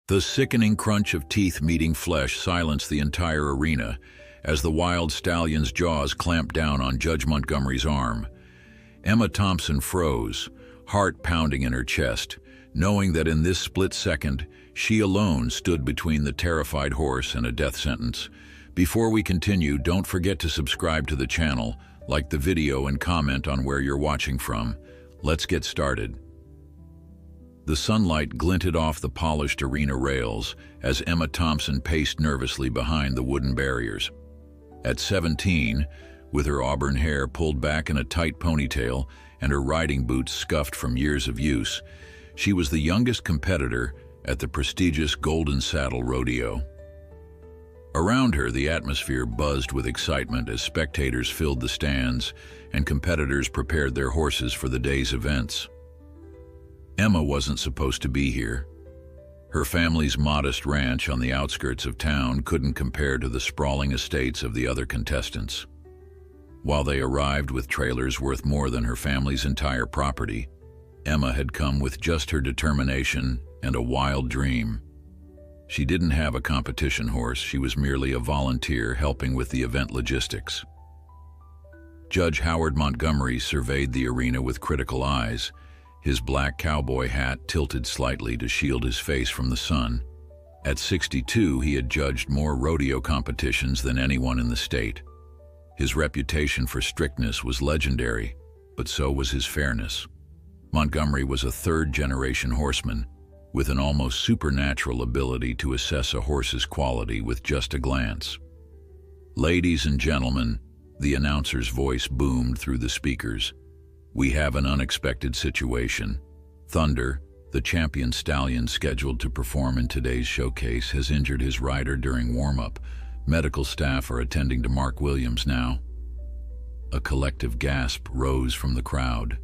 The sickening crunch of teeth meeting flesh silenced the entire arena as the wild stallion's jaws clamped down on Judge Montgomery's arm. Emma Thompson froze, heart pounding in her chest, knowing that in this split second, she alone stood between the terrified horse and a death sentence. Before we continue, don't forget to subscribe to the channel, like the video and comment on where you're watching from. Let's get started. The sunlight glinted off the polished arena rails as Emma Thompson paced nervously behind the wooden barriers. At 17, with her auburn hair pulled back in a tight ponytail and her riding boots scuffed from years of use, she was the youngest competitor at the prestigious Golden Saddle Rodeo. Around her, the atmosphere buzzed with excitement as spectators filled the stands and competitors prepared their horses for the day's events. Emma wasn't supposed to be here. Her family's modest ranch on the outskirts of town couldn't compare to the sprawling estates of the other contestants. While they arrived with trailers worth more than her family's entire property, Emma had come with just her determination and a wild dream. She didn't have a competition horse, she was merely a volunteer helping with the event logistics. Judge Howard Montgomery surveyed the arena with critical eyes, his black cowboy hat tilted slightly to shield his face from the sun. At 62, he had judged more rodeo competitions than anyone in the state. His reputation for strictness was legendary, but so was his fairness. Montgomery was a third-generation horseman, with an almost supernatural ability to assess a horse's quality with just a glance. "Ladies and gentlemen," the announcer's voice boomed through the speakers, "we have an unexpected situation. Thunder, the champion stallion scheduled to perform in today's showcase, has injured his rider during warm-up. Medical staff are attending to Mark Williams now." A collective gasp rose from the crowd.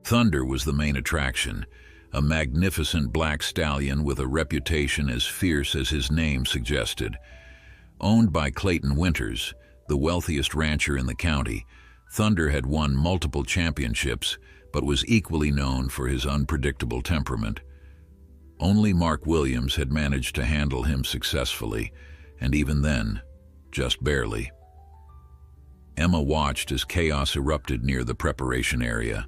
Thunder was the main attraction, a magnificent black stallion with a reputation as fierce as his name suggested. Owned by Clayton Winters, the wealthiest rancher in the county, Thunder had won multiple championships, but was equally known for his unpredictable temperament. Only Mark Williams had managed to handle him successfully, and even then, just barely. Emma watched as chaos erupted near the preparation area.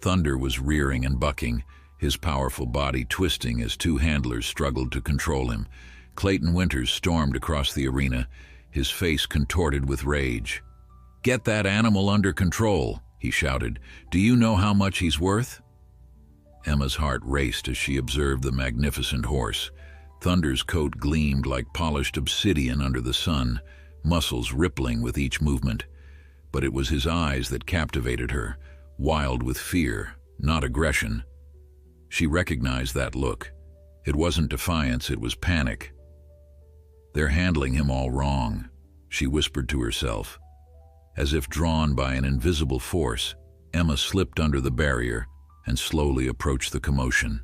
Thunder was rearing and bucking, his powerful body twisting as two handlers struggled to control him. Clayton Winters stormed across the arena, his face contorted with rage. "Get that animal under control," he shouted. "Do you know how much he's worth?" Emma's heart raced as she observed the magnificent horse. Thunder's coat gleamed like polished obsidian under the sun, muscles rippling with each movement. But it was his eyes that captivated her, wild with fear, not aggression. She recognized that look. It wasn't defiance, it was panic. "They're handling him all wrong," she whispered to herself. As if drawn by an invisible force, Emma slipped under the barrier and slowly approached the commotion.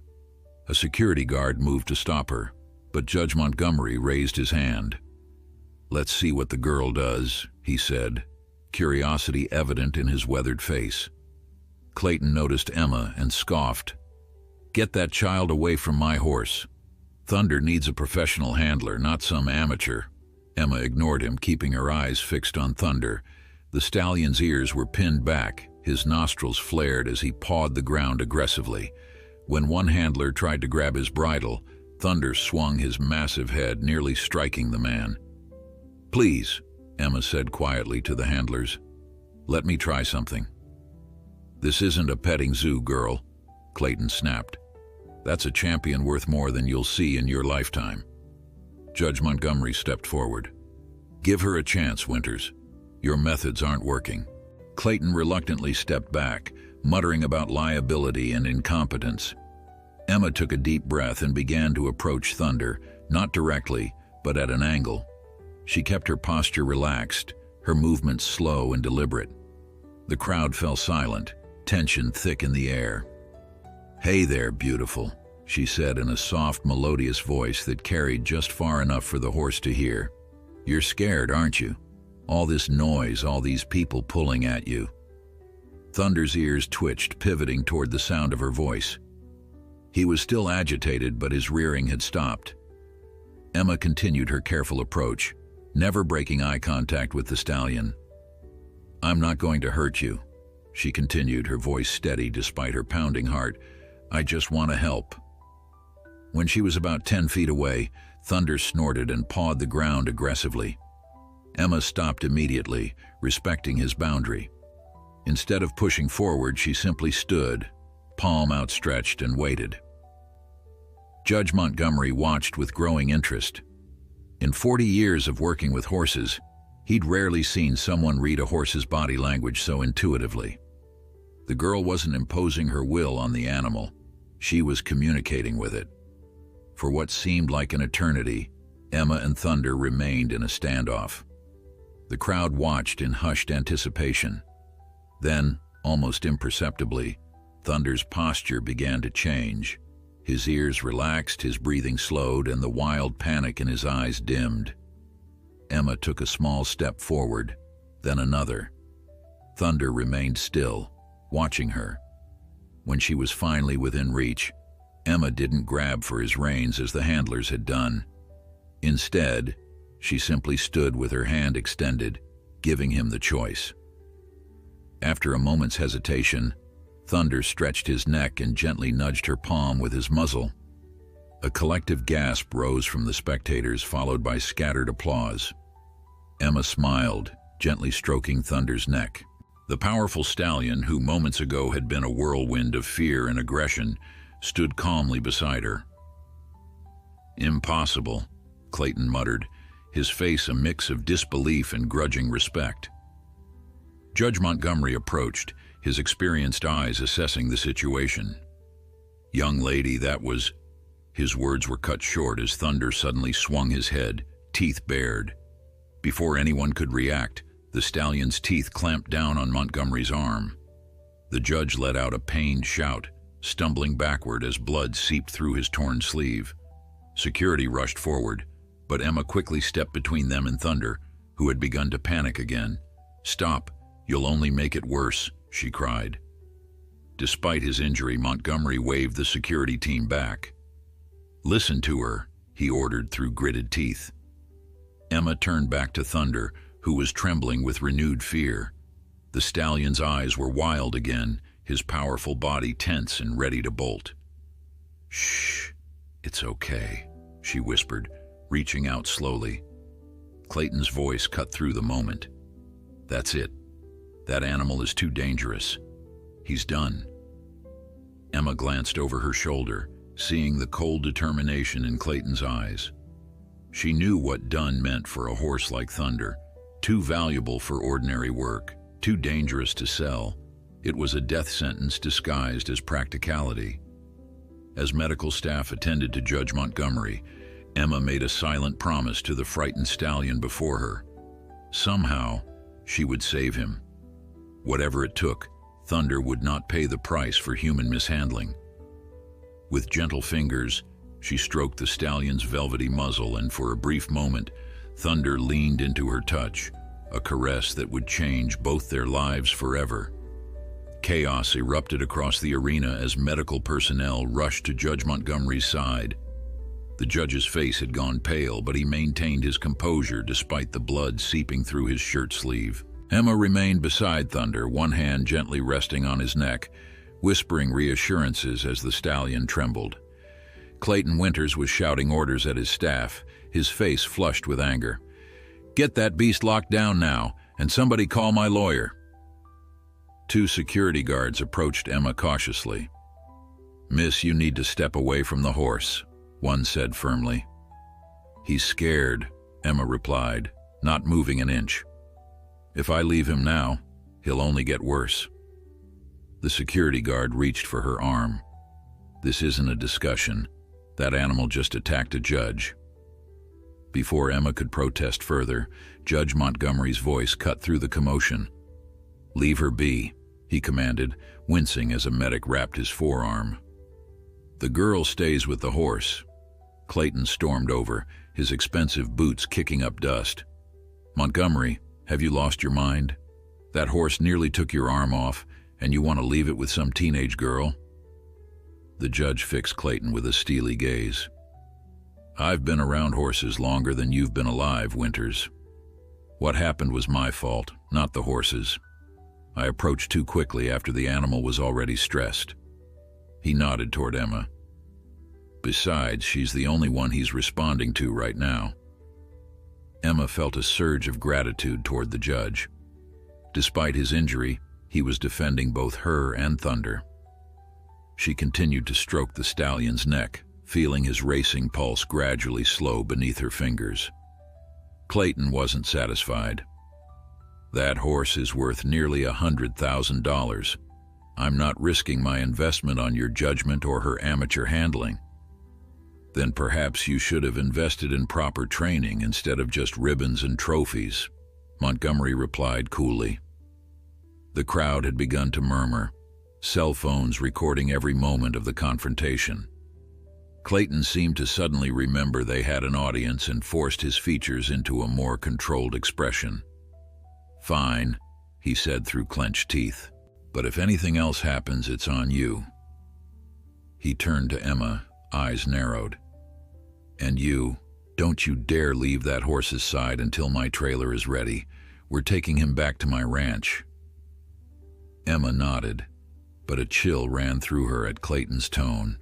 A security guard moved to stop her, but Judge Montgomery raised his hand. "Let's see what the girl does," he said, curiosity evident in his weathered face. Clayton noticed Emma and scoffed. "Get that child away from my horse. Thunder needs a professional handler, not some amateur." Emma ignored him, keeping her eyes fixed on Thunder. The stallion's ears were pinned back, his nostrils flared as he pawed the ground aggressively. When one handler tried to grab his bridle, Thunder swung his massive head, nearly striking the man. "Please," Emma said quietly to the handlers, "let me try something." "This isn't a petting zoo, girl," Clayton snapped. "That's a champion worth more than you'll see in your lifetime." Judge Montgomery stepped forward. "Give her a chance, Winters. Your methods aren't working." Clayton reluctantly stepped back, muttering about liability and incompetence. Emma took a deep breath and began to approach Thunder, not directly, but at an angle. She kept her posture relaxed, her movements slow and deliberate. The crowd fell silent, tension thick in the air. "Hey there, beautiful," she said in a soft, melodious voice that carried just far enough for the horse to hear. "You're scared, aren't you? All this noise, all these people pulling at you." Thunder's ears twitched, pivoting toward the sound of her voice. He was still agitated, but his rearing had stopped. Emma continued her careful approach, never breaking eye contact with the stallion. "I'm not going to hurt you," she continued, her voice steady despite her pounding heart. "I just want to help." When she was about 10 feet away, Thunder snorted and pawed the ground aggressively. Emma stopped immediately, respecting his boundary. Instead of pushing forward, she simply stood, palm outstretched, and waited. Judge Montgomery watched with growing interest. In 40 years of working with horses, he'd rarely seen someone read a horse's body language so intuitively. The girl wasn't imposing her will on the animal, she was communicating with it. For what seemed like an eternity, Emma and Thunder remained in a standoff. The crowd watched in hushed anticipation. Then, almost imperceptibly, Thunder's posture began to change. His ears relaxed, his breathing slowed, and the wild panic in his eyes dimmed. Emma took a small step forward, then another. Thunder remained still, watching her. When she was finally within reach, Emma didn't grab for his reins as the handlers had done. Instead, she simply stood with her hand extended, giving him the choice. After a moment's hesitation, Thunder stretched his neck and gently nudged her palm with his muzzle. A collective gasp rose from the spectators, followed by scattered applause. Emma smiled, gently stroking Thunder's neck. The powerful stallion, who moments ago had been a whirlwind of fear and aggression, stood calmly beside her. "Impossible," Clayton muttered, his face a mix of disbelief and grudging respect. Judge Montgomery approached, his experienced eyes assessing the situation. "Young lady, that was—" His words were cut short as Thunder suddenly swung his head, teeth bared. Before anyone could react, the stallion's teeth clamped down on Montgomery's arm. The judge let out a pained shout, stumbling backward as blood seeped through his torn sleeve. Security rushed forward, but Emma quickly stepped between them and Thunder, who had begun to panic again. "Stop, you'll only make it worse," she cried. Despite his injury, Montgomery waved the security team back. "Listen to her," he ordered through gritted teeth. Emma turned back to Thunder, who was trembling with renewed fear. The stallion's eyes were wild again, his powerful body tense and ready to bolt. "Shh, it's okay," she whispered, reaching out slowly. Clayton's voice cut through the moment. "That's it. That animal is too dangerous. He's done." Emma glanced over her shoulder, seeing the cold determination in Clayton's eyes. She knew what done meant for a horse like Thunder. Too valuable for ordinary work, too dangerous to sell. It was a death sentence disguised as practicality. As medical staff attended to Judge Montgomery, Emma made a silent promise to the frightened stallion before her. Somehow, she would save him. Whatever it took, Thunder would not pay the price for human mishandling. With gentle fingers, she stroked the stallion's velvety muzzle, and for a brief moment, Thunder leaned into her touch, a caress that would change both their lives forever. Chaos erupted across the arena as medical personnel rushed to Judge Montgomery's side. The judge's face had gone pale, but he maintained his composure despite the blood seeping through his shirt sleeve. Emma remained beside Thunder, one hand gently resting on his neck, whispering reassurances as the stallion trembled. Clayton Winters was shouting orders at his staff, his face flushed with anger. "Get that beast locked down now, and somebody call my lawyer." Two security guards approached Emma cautiously. "Miss, you need to step away from the horse," one said firmly. "He's scared," Emma replied, not moving an inch. "If I leave him now, he'll only get worse." The security guard reached for her arm. "This isn't a discussion. That animal just attacked a judge." Before Emma could protest further, Judge Montgomery's voice cut through the commotion. "Leave her be," he commanded, wincing as a medic wrapped his forearm. "The girl stays with the horse." Clayton stormed over, his expensive boots kicking up dust. "Montgomery, have you lost your mind? That horse nearly took your arm off, and you want to leave it with some teenage girl?" The judge fixed Clayton with a steely gaze. "I've been around horses longer than you've been alive, Winters. What happened was my fault, not the horses. I approached too quickly after the animal was already stressed." He nodded toward Emma. "Besides, she's the only one he's responding to right now." Emma felt a surge of gratitude toward the judge. Despite his injury, he was defending both her and Thunder. She continued to stroke the stallion's neck, feeling his racing pulse gradually slow beneath her fingers. Clayton wasn't satisfied. "That horse is worth nearly $100,000. I'm not risking my investment on your judgment or her amateur handling." "Then perhaps you should have invested in proper training instead of just ribbons and trophies," Montgomery replied coolly. The crowd had begun to murmur, cell phones recording every moment of the confrontation. Clayton seemed to suddenly remember they had an audience and forced his features into a more controlled expression. "Fine," he said through clenched teeth, "but if anything else happens, it's on you." He turned to Emma, eyes narrowed. "And you, don't you dare leave that horse's side until my trailer is ready. We're taking him back to my ranch." Emma nodded, but a chill ran through her at Clayton's tone.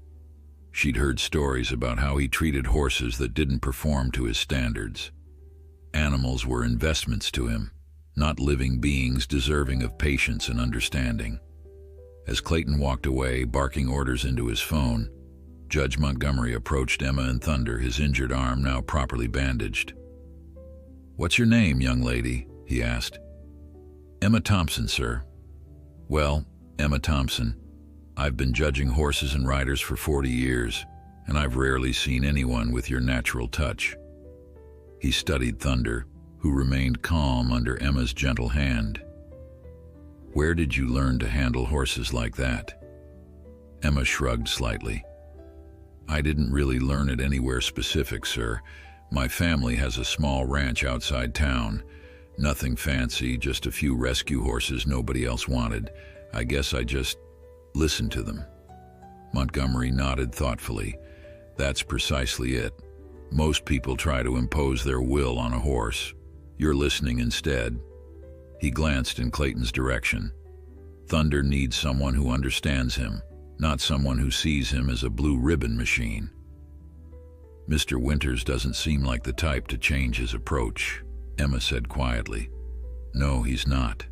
She'd heard stories about how he treated horses that didn't perform to his standards. Animals were investments to him, not living beings deserving of patience and understanding. As Clayton walked away, barking orders into his phone, Judge Montgomery approached Emma and Thunder, his injured arm now properly bandaged. "What's your name, young lady?" he asked. "Emma Thompson, sir." "Well, Emma Thompson, I've been judging horses and riders for 40 years, and I've rarely seen anyone with your natural touch." He studied Thunder, who remained calm under Emma's gentle hand. "Where did you learn to handle horses like that?" Emma shrugged slightly. "I didn't really learn it anywhere specific, sir. My family has a small ranch outside town. Nothing fancy, just a few rescue horses nobody else wanted. I guess I just listened to them." Montgomery nodded thoughtfully. "That's precisely it. Most people try to impose their will on a horse. You're listening instead." He glanced in Clayton's direction. "Thunder needs someone who understands him, not someone who sees him as a blue ribbon machine." "Mr. Winters doesn't seem like the type to change his approach," Emma said quietly. "No, he's not."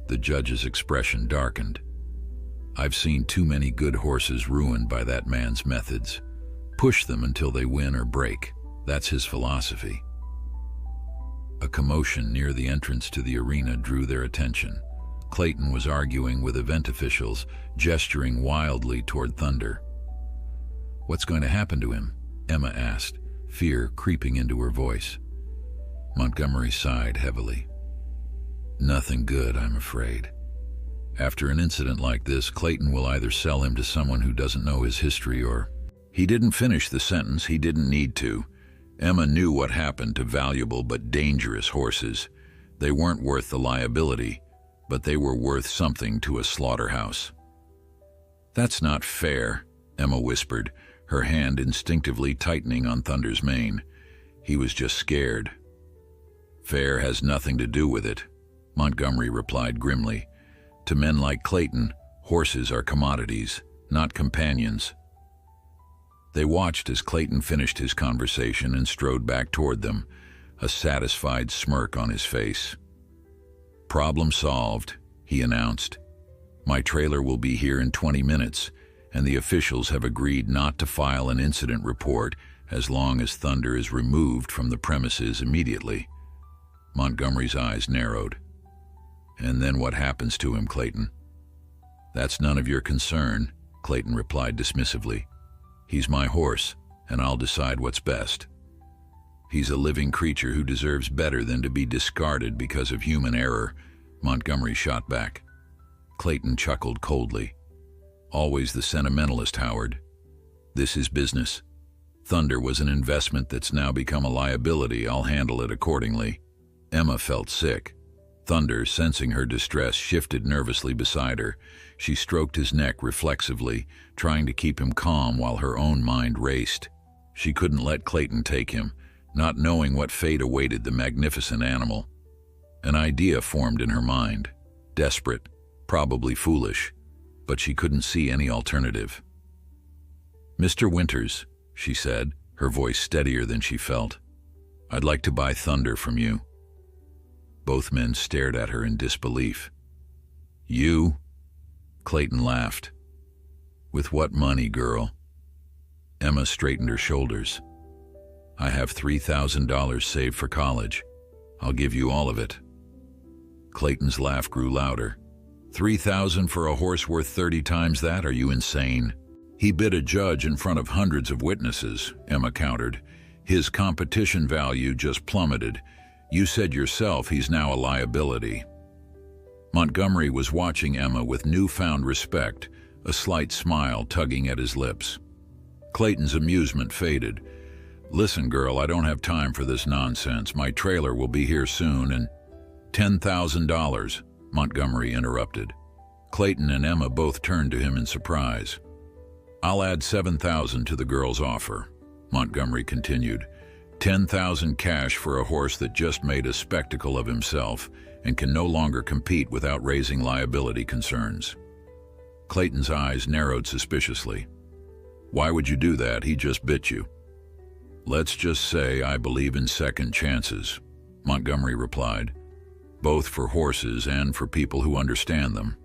The judge's expression darkened. "I've seen too many good horses ruined by that man's methods. Push them until they win or break. That's his philosophy." A commotion near the entrance to the arena drew their attention. Clayton was arguing with event officials, gesturing wildly toward Thunder. "What's going to happen to him?" Emma asked, fear creeping into her voice. Montgomery sighed heavily. "Nothing good, I'm afraid. After an incident like this, Clayton will either sell him to someone who doesn't know his history or—" He didn't finish the sentence. He didn't need to. Emma knew what happened to valuable but dangerous horses. They weren't worth the liability, but they were worth something to a slaughterhouse. "That's not fair," Emma whispered, her hand instinctively tightening on Thunder's mane. He was just scared. "Fair has nothing to do with it," Montgomery replied grimly. "To men like Clayton, horses are commodities, not companions." They watched as Clayton finished his conversation and strode back toward them, a satisfied smirk on his face. "Problem solved," he announced. "My trailer will be here in 20 minutes, and the officials have agreed not to file an incident report as long as Thunder is removed from the premises immediately." Montgomery's eyes narrowed. "And then what happens to him, Clayton?" "That's none of your concern," Clayton replied dismissively. "He's my horse, and I'll decide what's best." "He's a living creature who deserves better than to be discarded because of human error," Montgomery shot back. Clayton chuckled coldly. "Always the sentimentalist, Howard. This is business. Thunder was an investment that's now become a liability. I'll handle it accordingly." Emma felt sick. Thunder, sensing her distress, shifted nervously beside her. She stroked his neck reflexively, trying to keep him calm while her own mind raced. She couldn't let Clayton take him, not knowing what fate awaited the magnificent animal. An idea formed in her mind. Desperate, probably foolish, but she couldn't see any alternative. "Mr. Winters," she said, her voice steadier than she felt, "I'd like to buy Thunder from you." Both men stared at her in disbelief. "You?" Clayton laughed. "With what money, girl?" Emma straightened her shoulders. "I have $3,000 saved for college. I'll give you all of it." Clayton's laugh grew louder. "$3,000 for a horse worth 30 times that? Are you insane?" "He bid a judge in front of hundreds of witnesses," Emma countered. "His competition value just plummeted. You said yourself he's now a liability." Montgomery was watching Emma with newfound respect, a slight smile tugging at his lips. Clayton's amusement faded. "Listen, girl, I don't have time for this nonsense. My trailer will be here soon and—" $10,000, Montgomery interrupted. Clayton and Emma both turned to him in surprise. "I'll add $7,000 to the girl's offer," Montgomery continued. $10,000 cash for a horse that just made a spectacle of himself and can no longer compete without raising liability concerns. Clayton's eyes narrowed suspiciously. "Why would you do that? He just bit you." "Let's just say I believe in second chances," Montgomery replied, "both for horses and for people who understand them."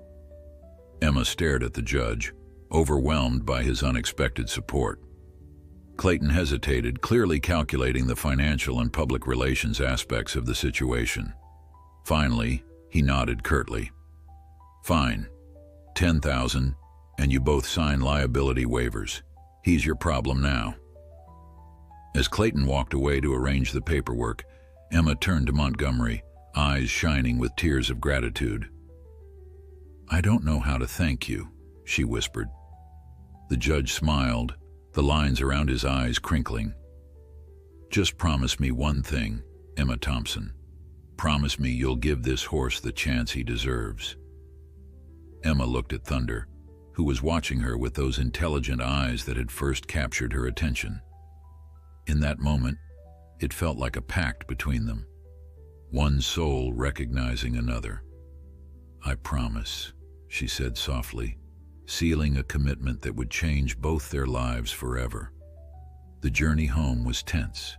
Emma stared at the judge, overwhelmed by his unexpected support. Clayton hesitated, clearly calculating the financial and public relations aspects of the situation. Finally, he nodded curtly. "Fine. 10,000, and you both sign liability waivers. He's your problem now." As Clayton walked away to arrange the paperwork, Emma turned to Montgomery, eyes shining with tears of gratitude. "I don't know how to thank you," she whispered. The judge smiled, the lines around his eyes crinkling. "Just promise me one thing, Emma Thompson. Promise me you'll give this horse the chance he deserves." Emma looked at Thunder, who was watching her with those intelligent eyes that had first captured her attention. In that moment, it felt like a pact between them, one soul recognizing another. "I promise," she said softly, sealing a commitment that would change both their lives forever. The journey home was tense.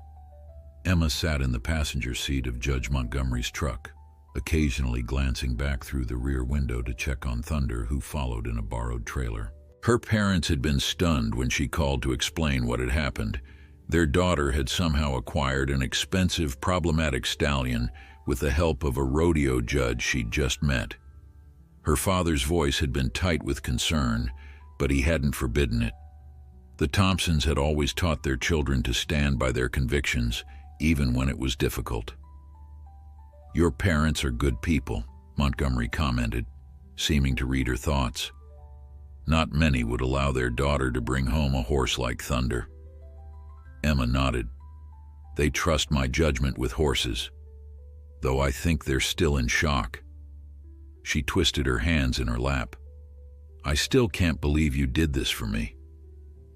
Emma sat in the passenger seat of Judge Montgomery's truck, occasionally glancing back through the rear window to check on Thunder, who followed in a borrowed trailer. Her parents had been stunned when she called to explain what had happened. Their daughter had somehow acquired an expensive, problematic stallion with the help of a rodeo judge she'd just met. Her father's voice had been tight with concern, but he hadn't forbidden it. The Thompsons had always taught their children to stand by their convictions, even when it was difficult. "Your parents are good people," Montgomery commented, seeming to read her thoughts. "Not many would allow their daughter to bring home a horse like Thunder." Emma nodded. "They trust my judgment with horses, though I think they're still in shock." She twisted her hands in her lap. "I still can't believe you did this for me.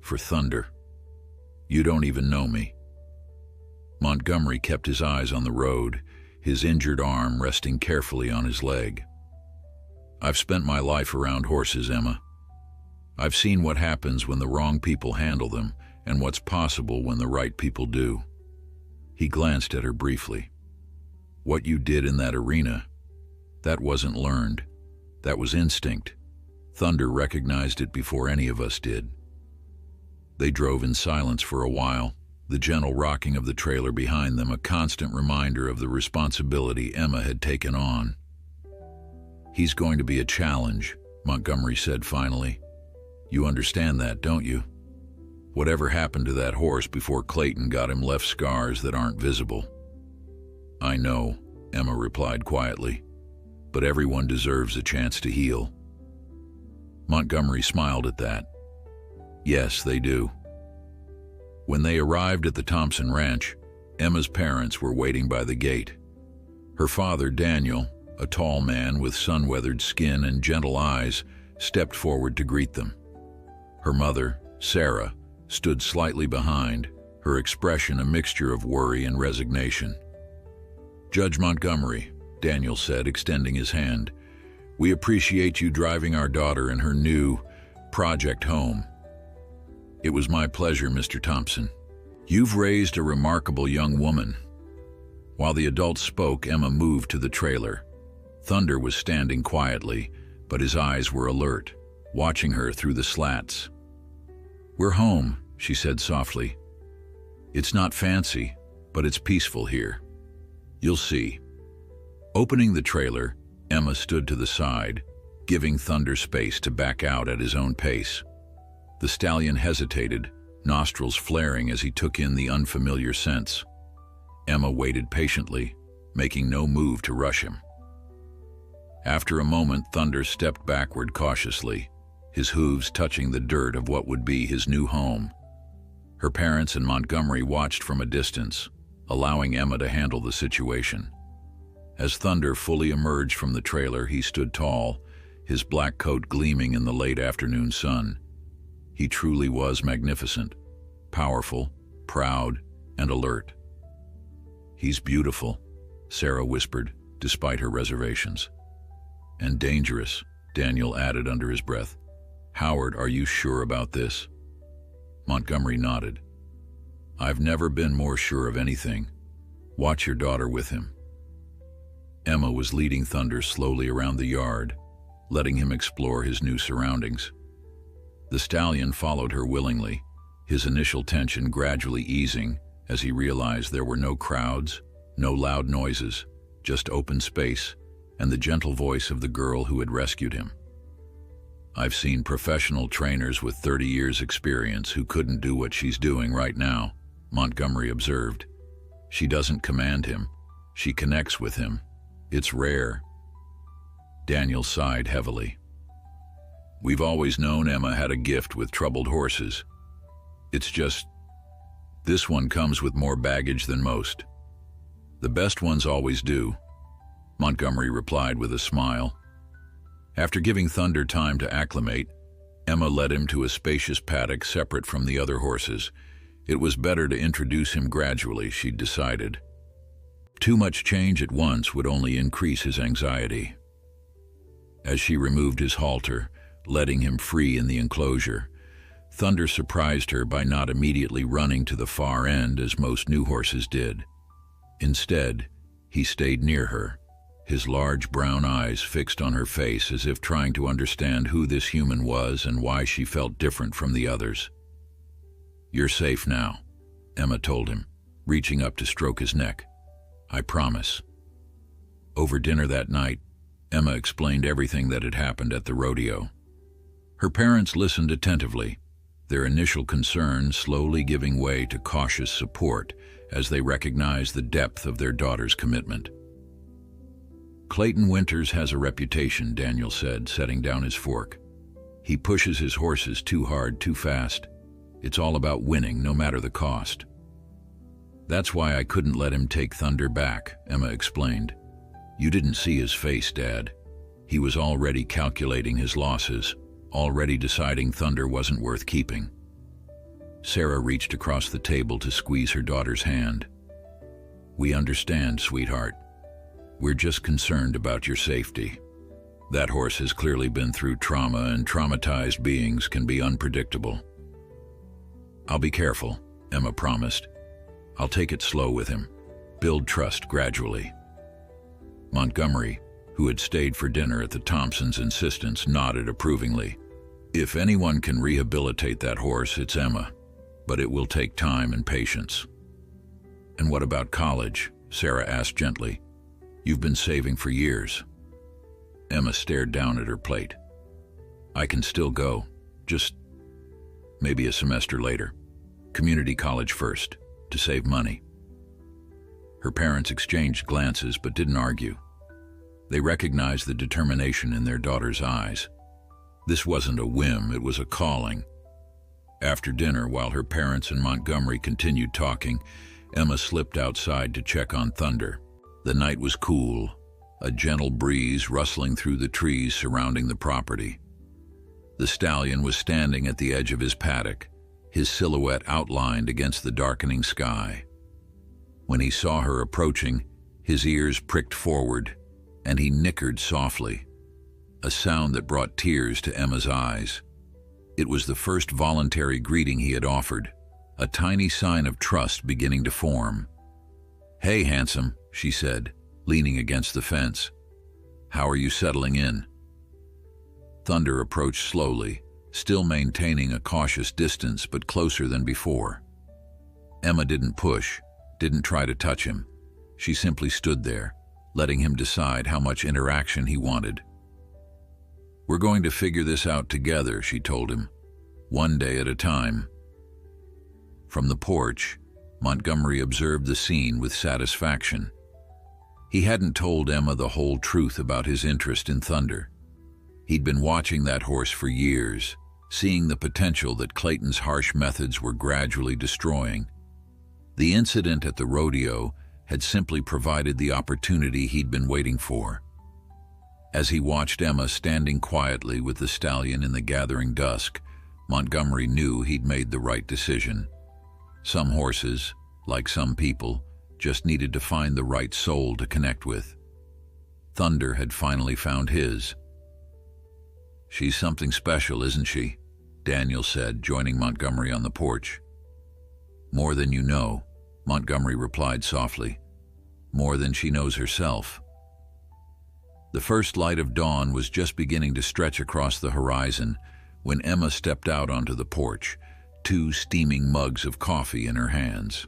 For Thunder. You don't even know me." Montgomery kept his eyes on the road, his injured arm resting carefully on his leg. "I've spent my life around horses, Emma. I've seen what happens when the wrong people handle them, and what's possible when the right people do." He glanced at her briefly. "What you did in that arena, that wasn't learned. That was instinct. Thunder recognized it before any of us did." They drove in silence for a while, the gentle rocking of the trailer behind them a constant reminder of the responsibility Emma had taken on. "He's going to be a challenge," Montgomery said finally. "You understand that, don't you? Whatever happened to that horse before Clayton got him left scars that aren't visible." "I know," Emma replied quietly, "but everyone deserves a chance to heal." Montgomery smiled at that. "Yes, they do." When they arrived at the Thompson ranch, Emma's parents were waiting by the gate. Her father, Daniel, A tall man with sun-weathered skin and gentle eyes stepped forward to greet them. Her mother, Sarah, stood slightly behind, her expression a mixture of worry and resignation. "Judge Montgomery," Daniel said, extending his hand, "we appreciate you driving our daughter in her new project home." "It was my pleasure, Mr. Thompson. You've raised a remarkable young woman." While the adults spoke, Emma moved to the trailer. Thunder was standing quietly, but his eyes were alert, watching her through the slats. "We're home," she said softly. "It's not fancy, but it's peaceful here. You'll see." Opening the trailer, Emma stood to the side, giving Thunder space to back out at his own pace. The stallion hesitated, nostrils flaring as he took in the unfamiliar scents. Emma waited patiently, making no move to rush him. After a moment, Thunder stepped backward cautiously, his hooves touching the dirt of what would be his new home. Her parents and Montgomery watched from a distance, allowing Emma to handle the situation. As Thunder fully emerged from the trailer, he stood tall, his black coat gleaming in the late afternoon sun. He truly was magnificent, powerful, proud, and alert. "He's beautiful," Sarah whispered, despite her reservations. "And dangerous," Daniel added under his breath. "Howard, are you sure about this?" Montgomery nodded. "I've never been more sure of anything. Watch your daughter with him." Emma was leading Thunder slowly around the yard, letting him explore his new surroundings. The stallion followed her willingly, his initial tension gradually easing as he realized there were no crowds, no loud noises, just open space and the gentle voice of the girl who had rescued him. "I've seen professional trainers with 30 years' experience who couldn't do what she's doing right now," Montgomery observed. "She doesn't command him. She connects with him. It's rare." Daniel sighed heavily. "We've always known Emma had a gift with troubled horses. It's just, this one comes with more baggage than most." "The best ones always do," Montgomery replied with a smile. After giving Thunder time to acclimate, Emma led him to a spacious paddock separate from the other horses. It was better to introduce him gradually, she'd decided. Too much change at once would only increase his anxiety. As she removed his halter, letting him free in the enclosure, Thunder surprised her by not immediately running to the far end as most new horses did. Instead, he stayed near her, his large brown eyes fixed on her face as if trying to understand who this human was and why she felt different from the others. "You're safe now," Emma told him, reaching up to stroke his neck. "I promise." Over dinner that night, Emma explained everything that had happened at the rodeo. Her parents listened attentively, their initial concerns slowly giving way to cautious support as they recognized the depth of their daughter's commitment. "Clayton Winters has a reputation," Daniel said, setting down his fork. "He pushes his horses too hard, too fast. It's all about winning, no matter the cost." "That's why I couldn't let him take Thunder back," Emma explained. "You didn't see his face, Dad. He was already calculating his losses, already deciding Thunder wasn't worth keeping." Sarah reached across the table to squeeze her daughter's hand. "We understand, sweetheart. We're just concerned about your safety. That horse has clearly been through trauma, and traumatized beings can be unpredictable." "I'll be careful," Emma promised. "I'll take it slow with him, build trust gradually." Montgomery, who had stayed for dinner at the Thompsons' insistence, nodded approvingly. "If anyone can rehabilitate that horse, it's Emma, but it will take time and patience." "And what about college?" Sarah asked gently. "You've been saving for years." Emma stared down at her plate. "I can still go, just maybe a semester later. Community college first, to save money." Her parents exchanged glances but didn't argue. They recognized the determination in their daughter's eyes. This wasn't a whim, it was a calling. After dinner, while her parents and Montgomery continued talking, Emma slipped outside to check on Thunder. The night was cool, a gentle breeze rustling through the trees surrounding the property. The stallion was standing at the edge of his paddock, his silhouette outlined against the darkening sky. When he saw her approaching, his ears pricked forward, and he nickered softly, a sound that brought tears to Emma's eyes. It was the first voluntary greeting he had offered, a tiny sign of trust beginning to form. "Hey, handsome," she said, leaning against the fence. "How are you settling in?" Thunder approached slowly, still maintaining a cautious distance but closer than before. Emma didn't push, didn't try to touch him. She simply stood there, letting him decide how much interaction he wanted. "We're going to figure this out together," she told him, "one day at a time." From the porch, Montgomery observed the scene with satisfaction. He hadn't told Emma the whole truth about his interest in Thunder. He'd been watching that horse for years, seeing the potential that Clayton's harsh methods were gradually destroying. The incident at the rodeo had simply provided the opportunity he'd been waiting for. As he watched Emma standing quietly with the stallion in the gathering dusk, Montgomery knew he'd made the right decision. Some horses, like some people, just needed to find the right soul to connect with. Thunder had finally found his. "She's something special, isn't she?" Daniel said, joining Montgomery on the porch. "More than you know," Montgomery replied softly. "More than she knows herself." The first light of dawn was just beginning to stretch across the horizon when Emma stepped out onto the porch, 2 steaming mugs of coffee in her hands.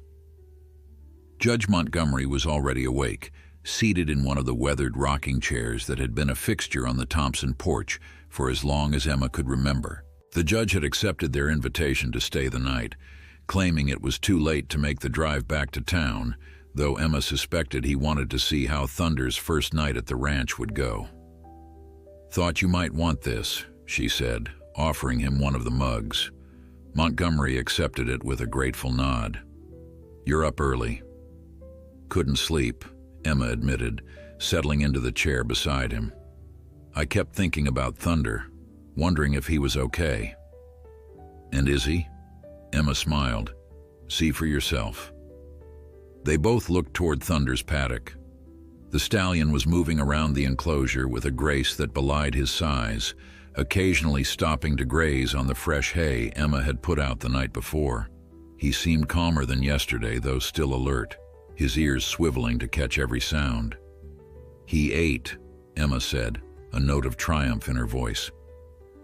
Judge Montgomery was already awake, seated in one of the weathered rocking chairs that had been a fixture on the Thompson porch for as long as Emma could remember. The judge had accepted their invitation to stay the night, claiming it was too late to make the drive back to town, though Emma suspected he wanted to see how Thunder's first night at the ranch would go. "Thought you might want this," she said, offering him one of the mugs. Montgomery accepted it with a grateful nod. "You're up early." "Couldn't sleep," Emma admitted, settling into the chair beside him. "I kept thinking about Thunder, wondering if he was okay." "And is he?" Emma smiled. "See for yourself." They both looked toward Thunder's paddock. The stallion was moving around the enclosure with a grace that belied his size, occasionally stopping to graze on the fresh hay Emma had put out the night before. He seemed calmer than yesterday, though still alert, his ears swiveling to catch every sound. "He ate," Emma said, a note of triumph in her voice.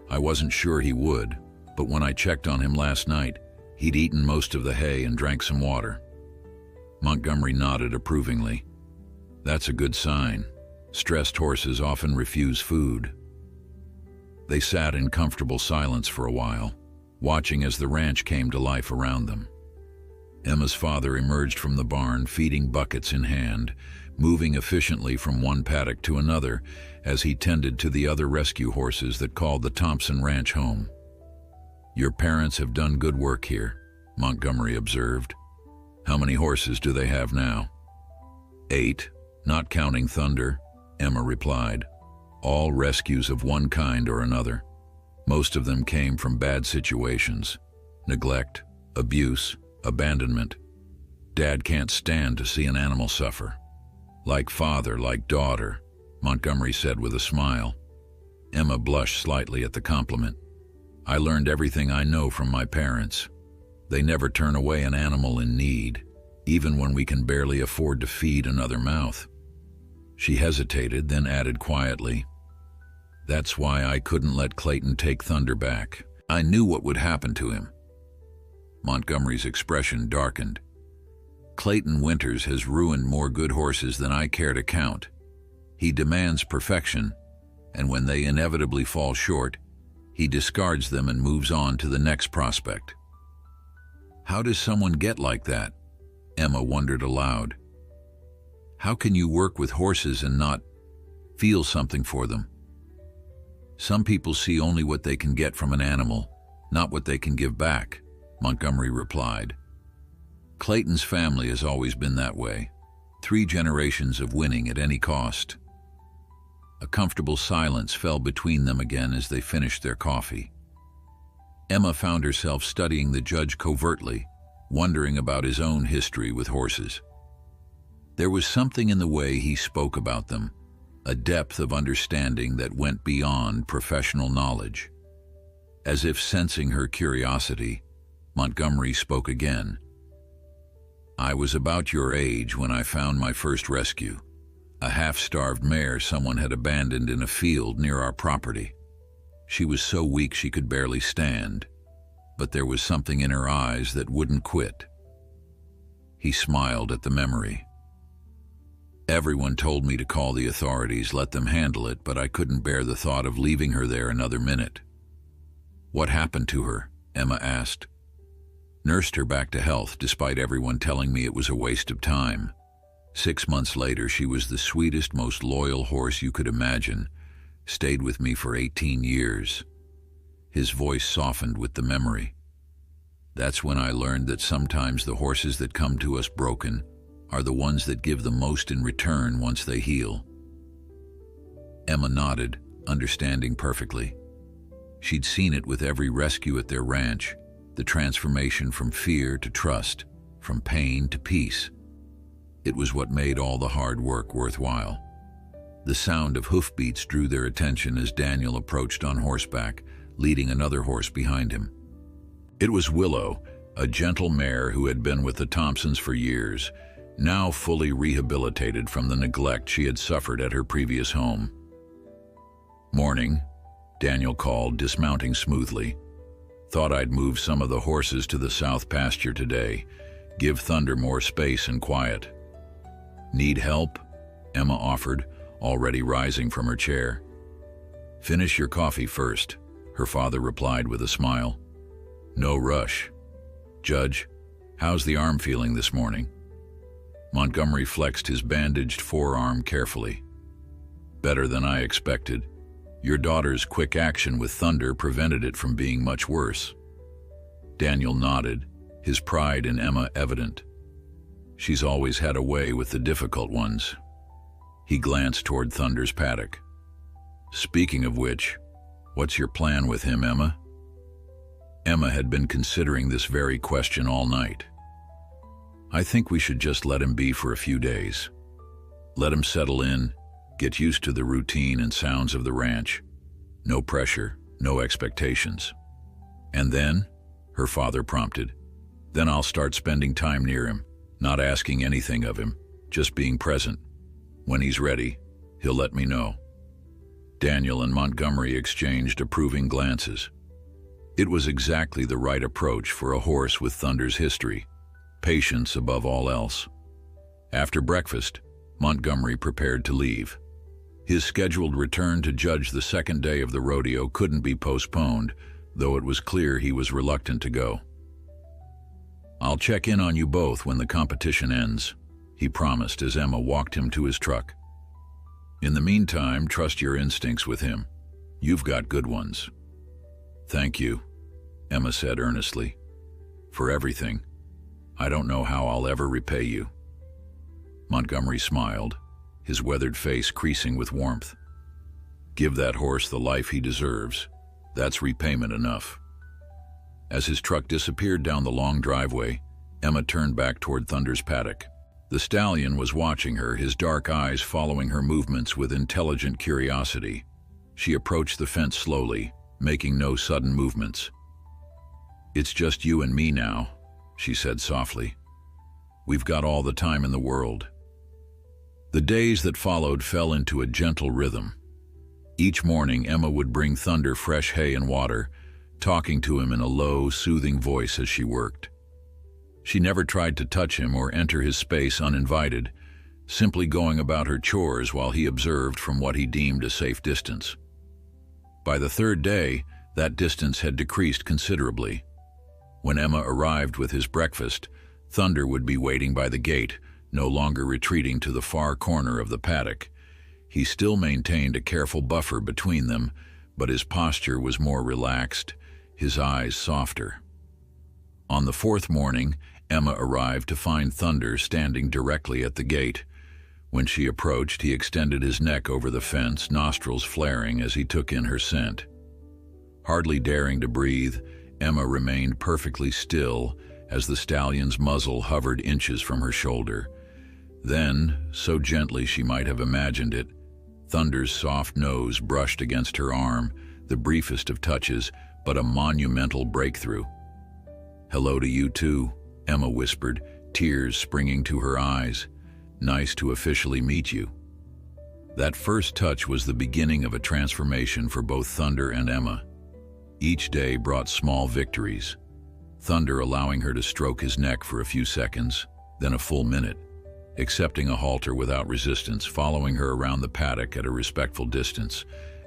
"I wasn't sure he would, but when I checked on him last night, he'd eaten most of the hay and drank some water." Montgomery nodded approvingly. "That's a good sign. Stressed horses often refuse food." They sat in comfortable silence for a while, watching as the ranch came to life around them. Emma's father emerged from the barn, feeding buckets in hand, moving efficiently from one paddock to another as he tended to the other rescue horses that called the Thompson Ranch home. "Your parents have done good work here," Montgomery observed. "How many horses do they have now?" 8, not counting Thunder," Emma replied. "All rescues of one kind or another. Most of them came from bad situations. Neglect, abuse, abandonment. Dad can't stand to see an animal suffer. Like father, like daughter," Montgomery said with a smile. Emma blushed slightly at the compliment. "I learned everything I know from my parents. They never turn away an animal in need, even when we can barely afford to feed another mouth." She hesitated, then added quietly, "That's why I couldn't let Clayton take Thunder back. I knew what would happen to him." Montgomery's expression darkened. "Clayton Winters has ruined more good horses than I care to count. He demands perfection, and when they inevitably fall short, he discards them and moves on to the next prospect." "How does someone get like that?" Emma wondered aloud. "How can you work with horses and not feel something for them?" "Some people see only what they can get from an animal, not what they can give back," Montgomery replied. "Clayton's family has always been that way. 3 generations of winning at any cost. A comfortable silence fell between them again as they finished their coffee. Emma found herself studying the judge covertly, wondering about his own history with horses. There was something in the way he spoke about them, a depth of understanding that went beyond professional knowledge. As if sensing her curiosity, Montgomery spoke again. "I was about your age when I found my first rescue, a half-starved mare someone had abandoned in a field near our property. She was so weak she could barely stand, but there was something in her eyes that wouldn't quit." He smiled at the memory. "Everyone told me to call the authorities, let them handle it, but I couldn't bear the thought of leaving her there another minute." "What happened to her?" Emma asked. "Nursed her back to health, despite everyone telling me it was a waste of time. 6 months later, she was the sweetest, most loyal horse you could imagine. Stayed with me for 18 years. His voice softened with the memory. "That's when I learned that sometimes the horses that come to us broken are the ones that give the most in return once they heal." Emma nodded, understanding perfectly. She'd seen it with every rescue at their ranch, the transformation from fear to trust, from pain to peace. It was what made all the hard work worthwhile. The sound of hoofbeats drew their attention as Daniel approached on horseback, leading another horse behind him. It was Willow, a gentle mare who had been with the Thompsons for years, now fully rehabilitated from the neglect she had suffered at her previous home. "Morning," Daniel called, dismounting smoothly. "Thought I'd move some of the horses to the south pasture today, give Thunder more space and quiet." "Need help?" Emma offered, already rising from her chair. "Finish your coffee first," her father replied with a smile. "No rush. Judge, how's the arm feeling this morning?" Montgomery flexed his bandaged forearm carefully. "Better than I expected. Your daughter's quick action with Thunder prevented it from being much worse." Daniel nodded, his pride in Emma evident. "She's always had a way with the difficult ones." He glanced toward Thunder's paddock. "Speaking of which, what's your plan with him, Emma?" Emma had been considering this very question all night. "I think we should just let him be for a few days. Let him settle in, get used to the routine and sounds of the ranch. No pressure, no expectations." "And then?" her father prompted. "Then I'll start spending time near him, not asking anything of him, just being present. When he's ready, he'll let me know." Daniel and Montgomery exchanged approving glances. It was exactly the right approach for a horse with Thunder's history. Patience above all else. After breakfast, Montgomery prepared to leave. His scheduled return to judge the second day of the rodeo couldn't be postponed, though it was clear he was reluctant to go. "I'll check in on you both when the competition ends," he promised as Emma walked him to his truck. "In the meantime, trust your instincts with him. You've got good ones." "Thank you," Emma said earnestly. "For everything. I don't know how I'll ever repay you." Montgomery smiled, his weathered face creasing with warmth. "Give that horse the life he deserves. That's repayment enough." As his truck disappeared down the long driveway, Emma turned back toward Thunder's paddock. The stallion was watching her, his dark eyes following her movements with intelligent curiosity. She approached the fence slowly, making no sudden movements. "It's just you and me now," she said softly. "We've got all the time in the world." The days that followed fell into a gentle rhythm. Each morning, Emma would bring Thunder fresh hay and water, talking to him in a low, soothing voice as she worked. She never tried to touch him or enter his space uninvited, simply going about her chores while he observed from what he deemed a safe distance. By the third day, that distance had decreased considerably. When Emma arrived with his breakfast, Thunder would be waiting by the gate, no longer retreating to the far corner of the paddock. He still maintained a careful buffer between them, but his posture was more relaxed, his eyes softer. On the fourth morning, Emma arrived to find Thunder standing directly at the gate. When she approached, he extended his neck over the fence, nostrils flaring as he took in her scent. Hardly daring to breathe, Emma remained perfectly still as the stallion's muzzle hovered inches from her shoulder. Then, so gently she might have imagined it, Thunder's soft nose brushed against her arm, the briefest of touches, but a monumental breakthrough. "Hello to you too," Emma whispered, tears springing to her eyes. "Nice to officially meet you." That first touch was the beginning of a transformation for both Thunder and Emma. Each day brought small victories. Thunder allowing her to stroke his neck for a few seconds, then a full minute, accepting a halter without resistance, following her around the paddock at a respectful distance.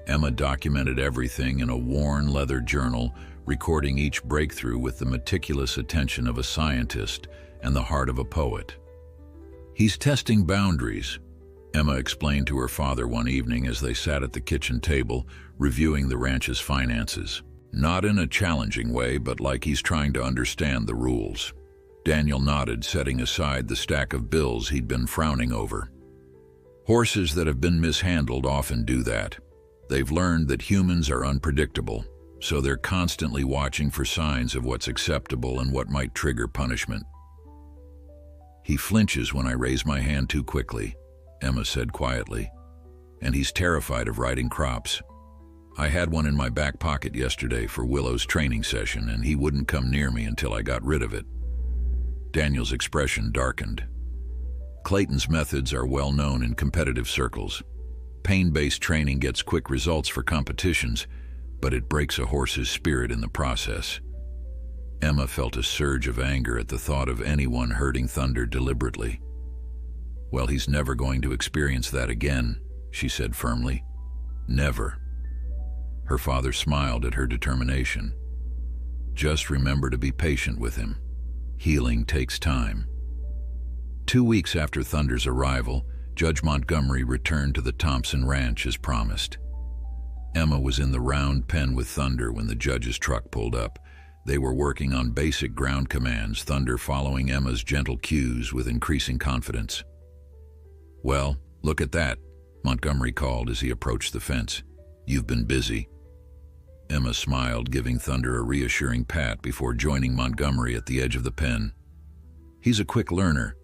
Emma documented everything in a worn leather journal, recording each breakthrough with the meticulous attention of a scientist and the heart of a poet. "He's testing boundaries," Emma explained to her father one evening as they sat at the kitchen table, reviewing the ranch's finances. "Not in a challenging way, but like he's trying to understand the rules." Daniel nodded, setting aside the stack of bills he'd been frowning over. "Horses that have been mishandled often do that. They've learned that humans are unpredictable, so they're constantly watching for signs of what's acceptable and what might trigger punishment." "He flinches when I raise my hand too quickly," Emma said quietly, "and he's terrified of riding crops. I had one in my back pocket yesterday for Willow's training session, and he wouldn't come near me until I got rid of it." Daniel's expression darkened. "Clayton's methods are well known in competitive circles. Pain-based training gets quick results for competitions, but it breaks a horse's spirit in the process." Emma felt a surge of anger at the thought of anyone hurting Thunder deliberately. "Well, he's never going to experience that again," she said firmly. "Never." Her father smiled at her determination. "Just remember to be patient with him. Healing takes time." 2 weeks after Thunder's arrival, Judge Montgomery returned to the Thompson Ranch as promised. Emma was in the round pen with Thunder when the judge's truck pulled up. They were working on basic ground commands, Thunder following Emma's gentle cues with increasing confidence. "Well, look at that," Montgomery called as he approached the fence. "You've been busy." Emma smiled, giving Thunder a reassuring pat before joining Montgomery at the edge of the pen. "He's a quick learner,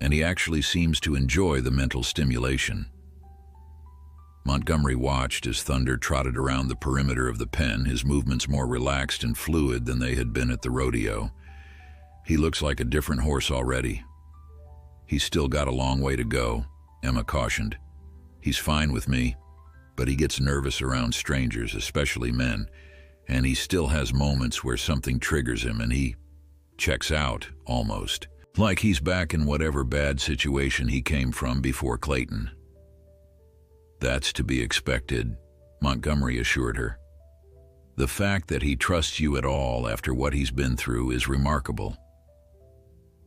and he actually seems to enjoy the mental stimulation." Montgomery watched as Thunder trotted around the perimeter of the pen, his movements more relaxed and fluid than they had been at the rodeo. "He looks like a different horse already." "He's still got a long way to go," Emma cautioned. "He's fine with me, but he gets nervous around strangers, especially men, and he still has moments where something triggers him and he checks out, almost, like he's back in whatever bad situation he came from before Clayton." "That's to be expected," Montgomery assured her. "The fact that he trusts you at all after what he's been through is remarkable."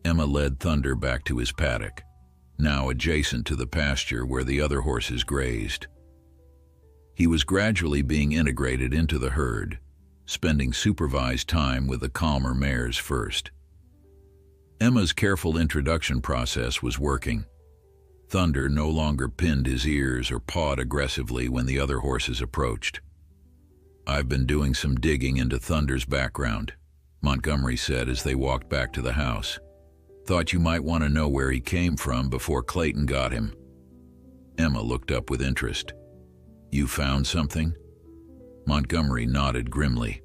Emma led Thunder back to his paddock, now adjacent to the pasture where the other horses grazed. He was gradually being integrated into the herd, spending supervised time with the calmer mares first. Emma's careful introduction process was working. Thunder no longer pinned his ears or pawed aggressively when the other horses approached. "I've been doing some digging into Thunder's background," Montgomery said as they walked back to the house. "Thought you might want to know where he came from before Clayton got him." Emma looked up with interest. "You found something?" Montgomery nodded grimly.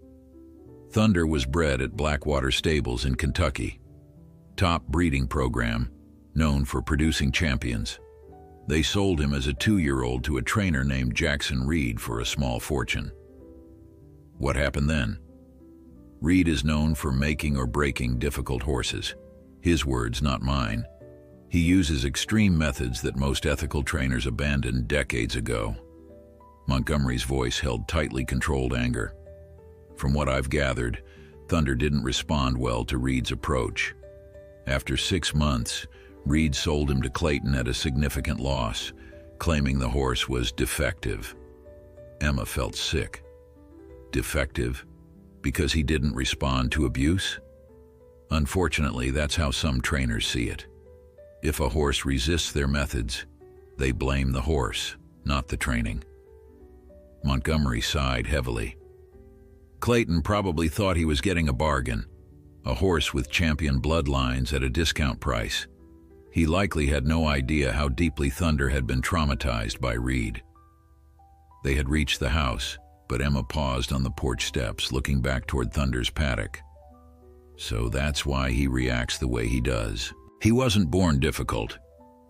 Thunder was bred at Blackwater Stables in Kentucky. Top breeding program, known for producing champions. They sold him as a 2-year-old to a trainer named Jackson Reed for a small fortune. What happened then? Reed is known for making or breaking difficult horses. His words, not mine. He uses extreme methods that most ethical trainers abandoned decades ago. Montgomery's voice held tightly controlled anger. "From what I've gathered, Thunder didn't respond well to Reed's approach. After 6 months, Reed sold him to Clayton at a significant loss, claiming the horse was defective." Emma felt sick. Defective? Because he didn't respond to abuse? Unfortunately, that's how some trainers see it. If a horse resists their methods, They blame the horse, not the training. Montgomery sighed heavily. Clayton probably thought he was getting a bargain, a horse with champion bloodlines at a discount price. He likely had no idea how deeply Thunder had been traumatized by Reed. They had reached the house, but Emma paused on the porch steps, looking back toward Thunder's paddock. So that's why he reacts the way he does. He wasn't born difficult.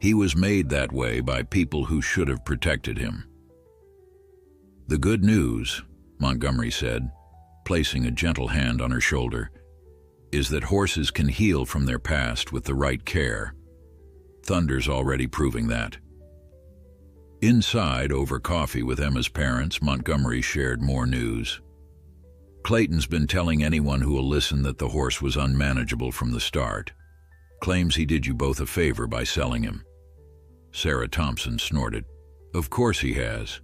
He was made that way by people who should have protected him. The good news, Montgomery said, placing a gentle hand on her shoulder, is that horses can heal from their past with the right care. Thunder's already proving that. Inside, over coffee with Emma's parents, Montgomery shared more news. Clayton's been telling anyone who will listen that the horse was unmanageable from the start. Claims he did you both a favor by selling him. Sarah Thompson snorted. Of course he has.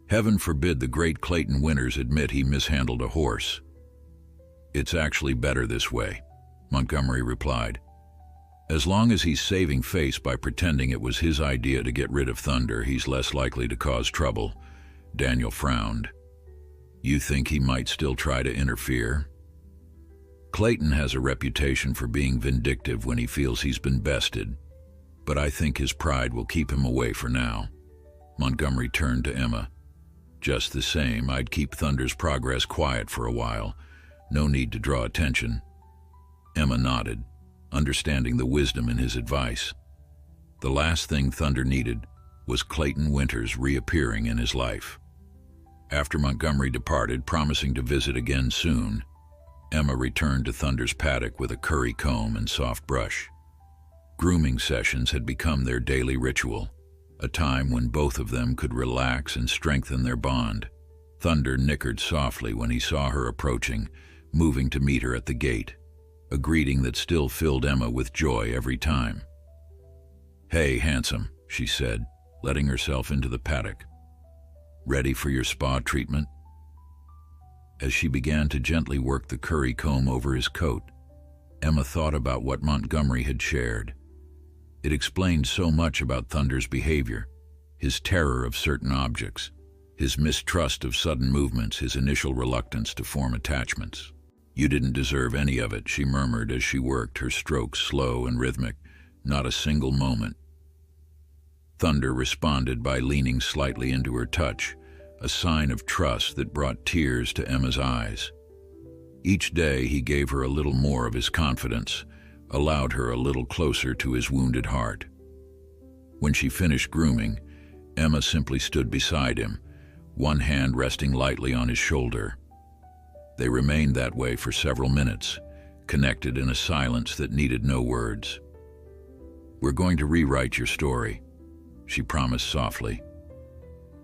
Heaven forbid the great Clayton Winters admit he mishandled a horse. It's actually better this way, Montgomery replied. As long as he's saving face by pretending it was his idea to get rid of Thunder, he's less likely to cause trouble. Daniel frowned. You think he might still try to interfere? Clayton has a reputation for being vindictive when he feels he's been bested, but I think his pride will keep him away for now. Montgomery turned to Emma. Just the same, I'd keep Thunder's progress quiet for a while. No need to draw attention. Emma nodded, understanding the wisdom in his advice. The last thing Thunder needed was Clayton Winters reappearing in his life. After Montgomery departed, promising to visit again soon, Emma returned to Thunder's paddock with a curry comb and soft brush. Grooming sessions had become their daily ritual, a time when both of them could relax and strengthen their bond. Thunder nickered softly when he saw her approaching, moving to meet her at the gate, a greeting that still filled Emma with joy every time. Hey, handsome, she said, letting herself into the paddock. Ready for your spa treatment? As she began to gently work the curry comb over his coat, Emma thought about what Montgomery had shared. It explained so much about Thunder's behavior, his terror of certain objects, his mistrust of sudden movements, his initial reluctance to form attachments. You didn't deserve any of it, she murmured as she worked, her strokes slow and rhythmic, not a single moment. Thunder responded by leaning slightly into her touch, a sign of trust that brought tears to Emma's eyes. Each day he gave her a little more of his confidence, allowed her a little closer to his wounded heart. When she finished grooming, Emma simply stood beside him, one hand resting lightly on his shoulder. They remained that way for several minutes, connected in a silence that needed no words. We're going to rewrite your story, she promised softly.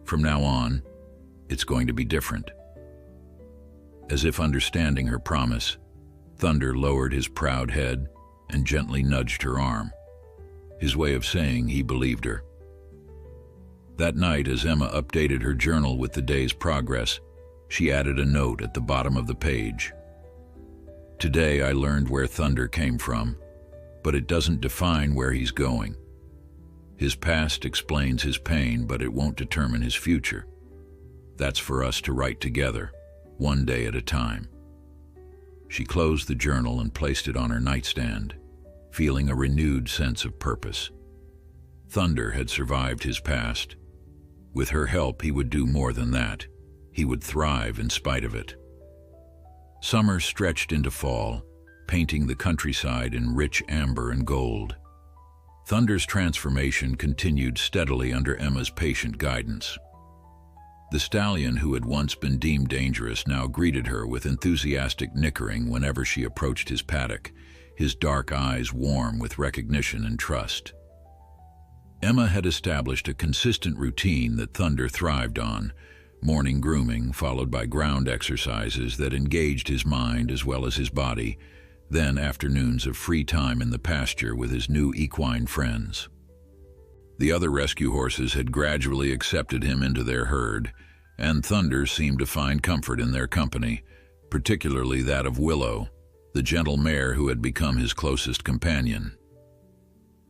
From now on, it's going to be different. As if understanding her promise, Thunder lowered his proud head and gently nudged her arm, his way of saying he believed her. That night, as Emma updated her journal with the day's progress, she added a note at the bottom of the page. Today I learned where Thunder came from, but it doesn't define where he's going. His past explains his pain, but it won't determine his future. That's for us to write together, one day at a time. She closed the journal and placed it on her nightstand, feeling a renewed sense of purpose. Thunder had survived his past. With her help, he would do more than that. He would thrive in spite of it. Summer stretched into fall, painting the countryside in rich amber and gold. Thunder's transformation continued steadily under Emma's patient guidance. The stallion, who had once been deemed dangerous, now greeted her with enthusiastic nickering whenever she approached his paddock, his dark eyes warm with recognition and trust. Emma had established a consistent routine that Thunder thrived on, morning grooming followed by ground exercises that engaged his mind as well as his body, then afternoons of free time in the pasture with his new equine friends. The other rescue horses had gradually accepted him into their herd, and Thunder seemed to find comfort in their company, particularly that of Willow, the gentle mare who had become his closest companion.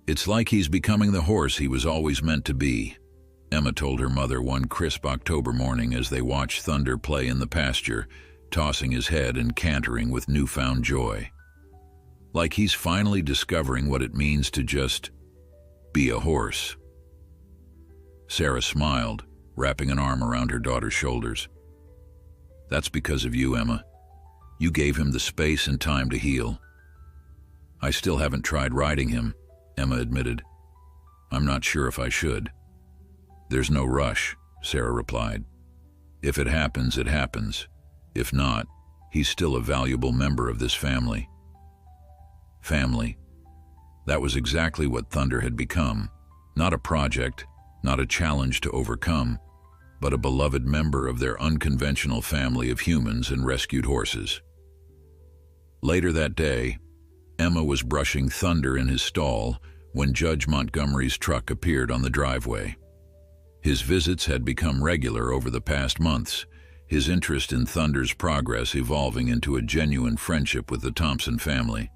It's like he's becoming the horse he was always meant to be, Emma told her mother one crisp October morning as they watched Thunder play in the pasture, tossing his head and cantering with newfound joy. Like he's finally discovering what it means to just be a horse. Sarah smiled, wrapping an arm around her daughter's shoulders. That's because of you, Emma. You gave him the space and time to heal. I still haven't tried riding him, Emma admitted. I'm not sure if I should. There's no rush, Sarah replied. If it happens, it happens. If not, he's still a valuable member of this family. Family. That was exactly what Thunder had become. Not a project, not a challenge to overcome, but a beloved member of their unconventional family of humans and rescued horses. Later that day, Emma was brushing Thunder in his stall when Judge Montgomery's truck appeared on the driveway. His visits had become regular over the past months, his interest in Thunder's progress evolving into a genuine friendship with the Thompson family.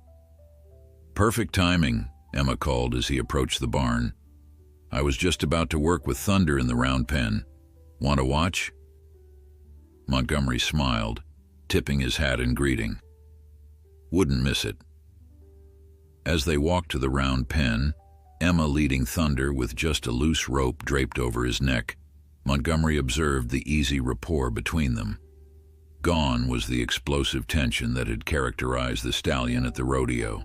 Perfect timing, Emma called as he approached the barn. I was just about to work with Thunder in the round pen. Want to watch? Montgomery smiled, tipping his hat in greeting. Wouldn't miss it. As they walked to the round pen, Emma leading Thunder with just a loose rope draped over his neck, Montgomery observed the easy rapport between them. Gone was the explosive tension that had characterized the stallion at the rodeo.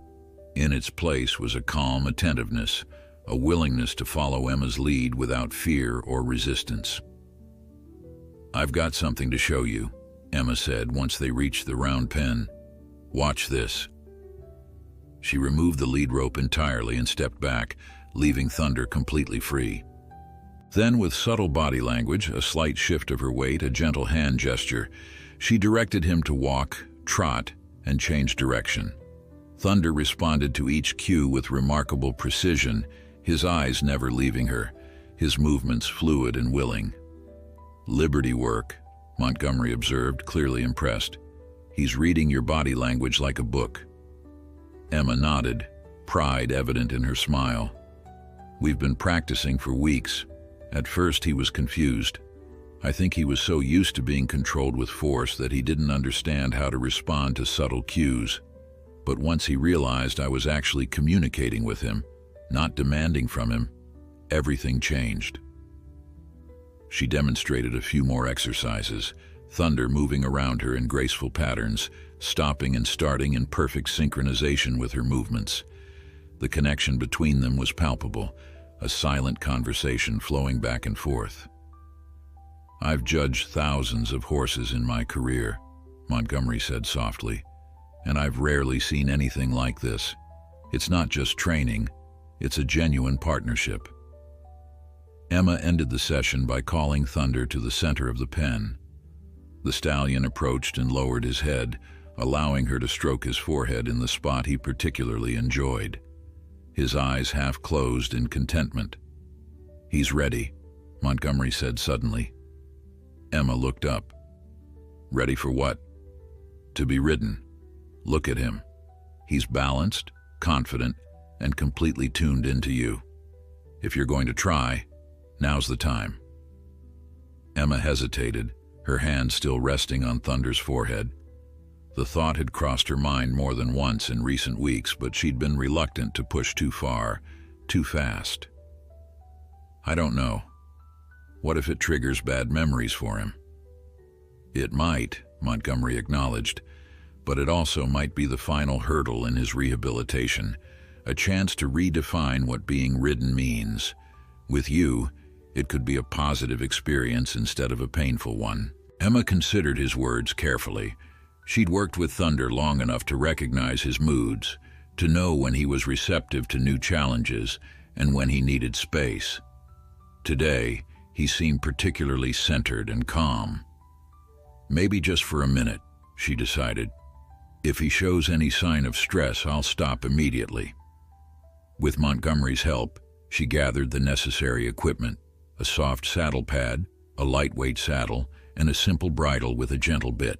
In its place was a calm attentiveness, a willingness to follow Emma's lead without fear or resistance. I've got something to show you, Emma said once they reached the round pen. Watch this. She removed the lead rope entirely and stepped back, leaving Thunder completely free. Then, with subtle body language, a slight shift of her weight, a gentle hand gesture, she directed him to walk, trot, and change direction. Thunder responded to each cue with remarkable precision, his eyes never leaving her, his movements fluid and willing. Liberty work, Montgomery observed, clearly impressed. He's reading your body language like a book. Emma nodded, pride evident in her smile. We've been practicing for weeks. At first he was confused. I think he was so used to being controlled with force that he didn't understand how to respond to subtle cues. But once he realized I was actually communicating with him, not demanding from him, everything changed. She demonstrated a few more exercises, Thunder moving around her in graceful patterns, stopping and starting in perfect synchronization with her movements. The connection between them was palpable, a silent conversation flowing back and forth. I've judged thousands of horses in my career, Montgomery said softly, and I've rarely seen anything like this. It's not just training, it's a genuine partnership. Emma ended the session by calling Thunder to the center of the pen. The stallion approached and lowered his head, allowing her to stroke his forehead in the spot he particularly enjoyed. His eyes half closed in contentment. He's ready, Montgomery said suddenly. Emma looked up. Ready for what? To be ridden. Look at him. He's balanced, confident, and completely tuned into you. If you're going to try, now's the time. Emma hesitated, her hand still resting on Thunder's forehead. The thought had crossed her mind more than once in recent weeks, but she'd been reluctant to push too far, too fast. I don't know. What if it triggers bad memories for him? It might, Montgomery acknowledged, but it also might be the final hurdle in his rehabilitation, a chance to redefine what being ridden means. With you, it could be a positive experience instead of a painful one. Emma considered his words carefully. She'd worked with Thunder long enough to recognize his moods, to know when he was receptive to new challenges and when he needed space. Today, he seemed particularly centered and calm. Maybe just for a minute, she decided. If he shows any sign of stress, I'll stop immediately. With Montgomery's help, she gathered the necessary equipment, a soft saddle pad, a lightweight saddle, and a simple bridle with a gentle bit.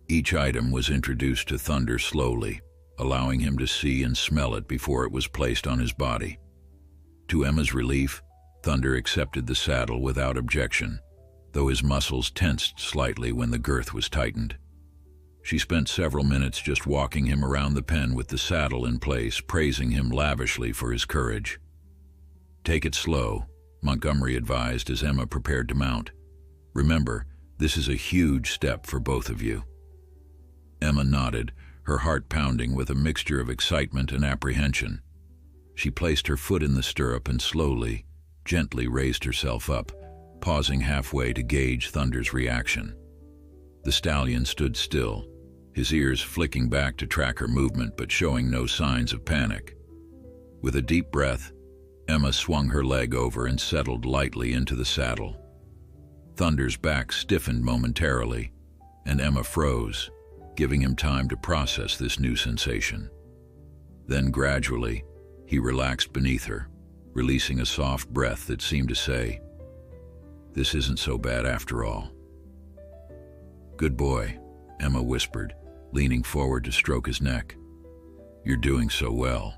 Each item was introduced to Thunder slowly, allowing him to see and smell it before it was placed on his body. To Emma's relief, Thunder accepted the saddle without objection, though his muscles tensed slightly when the girth was tightened. She spent several minutes just walking him around the pen with the saddle in place, praising him lavishly for his courage. "Take it slow," Montgomery advised as Emma prepared to mount. "Remember, this is a huge step for both of you." Emma nodded, her heart pounding with a mixture of excitement and apprehension. She placed her foot in the stirrup and slowly, gently raised herself up, pausing halfway to gauge Thunder's reaction. The stallion stood still, his ears flicking back to track her movement but showing no signs of panic. With a deep breath, Emma swung her leg over and settled lightly into the saddle. Thunder's back stiffened momentarily, and Emma froze, giving him time to process this new sensation. Then gradually, he relaxed beneath her, releasing a soft breath that seemed to say, "This isn't so bad after all." "Good boy," Emma whispered, leaning forward to stroke his neck. "You're doing so well."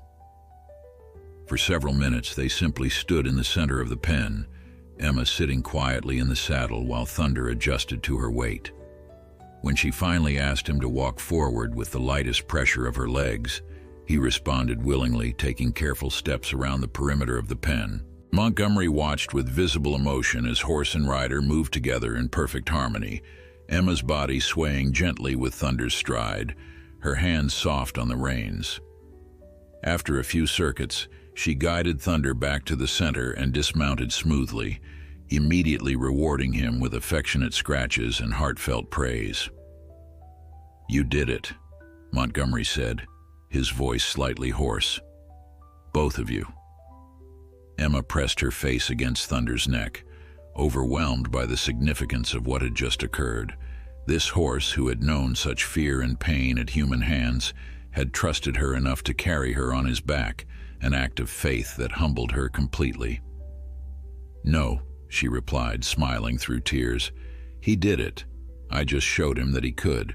For several minutes, they simply stood in the center of the pen, Emma sitting quietly in the saddle while Thunder adjusted to her weight. When she finally asked him to walk forward with the lightest pressure of her legs, he responded willingly, taking careful steps around the perimeter of the pen. Montgomery watched with visible emotion as horse and rider moved together in perfect harmony, Emma's body swaying gently with Thunder's stride, her hands soft on the reins. After a few circuits, she guided Thunder back to the center and dismounted smoothly, immediately rewarding him with affectionate scratches and heartfelt praise. "You did it," Montgomery said, his voice slightly hoarse. "Both of you." Emma pressed her face against Thunder's neck, overwhelmed by the significance of what had just occurred. This horse, who had known such fear and pain at human hands, had trusted her enough to carry her on his back, an act of faith that humbled her completely. "No," she replied, smiling through tears. "He did it. I just showed him that he could."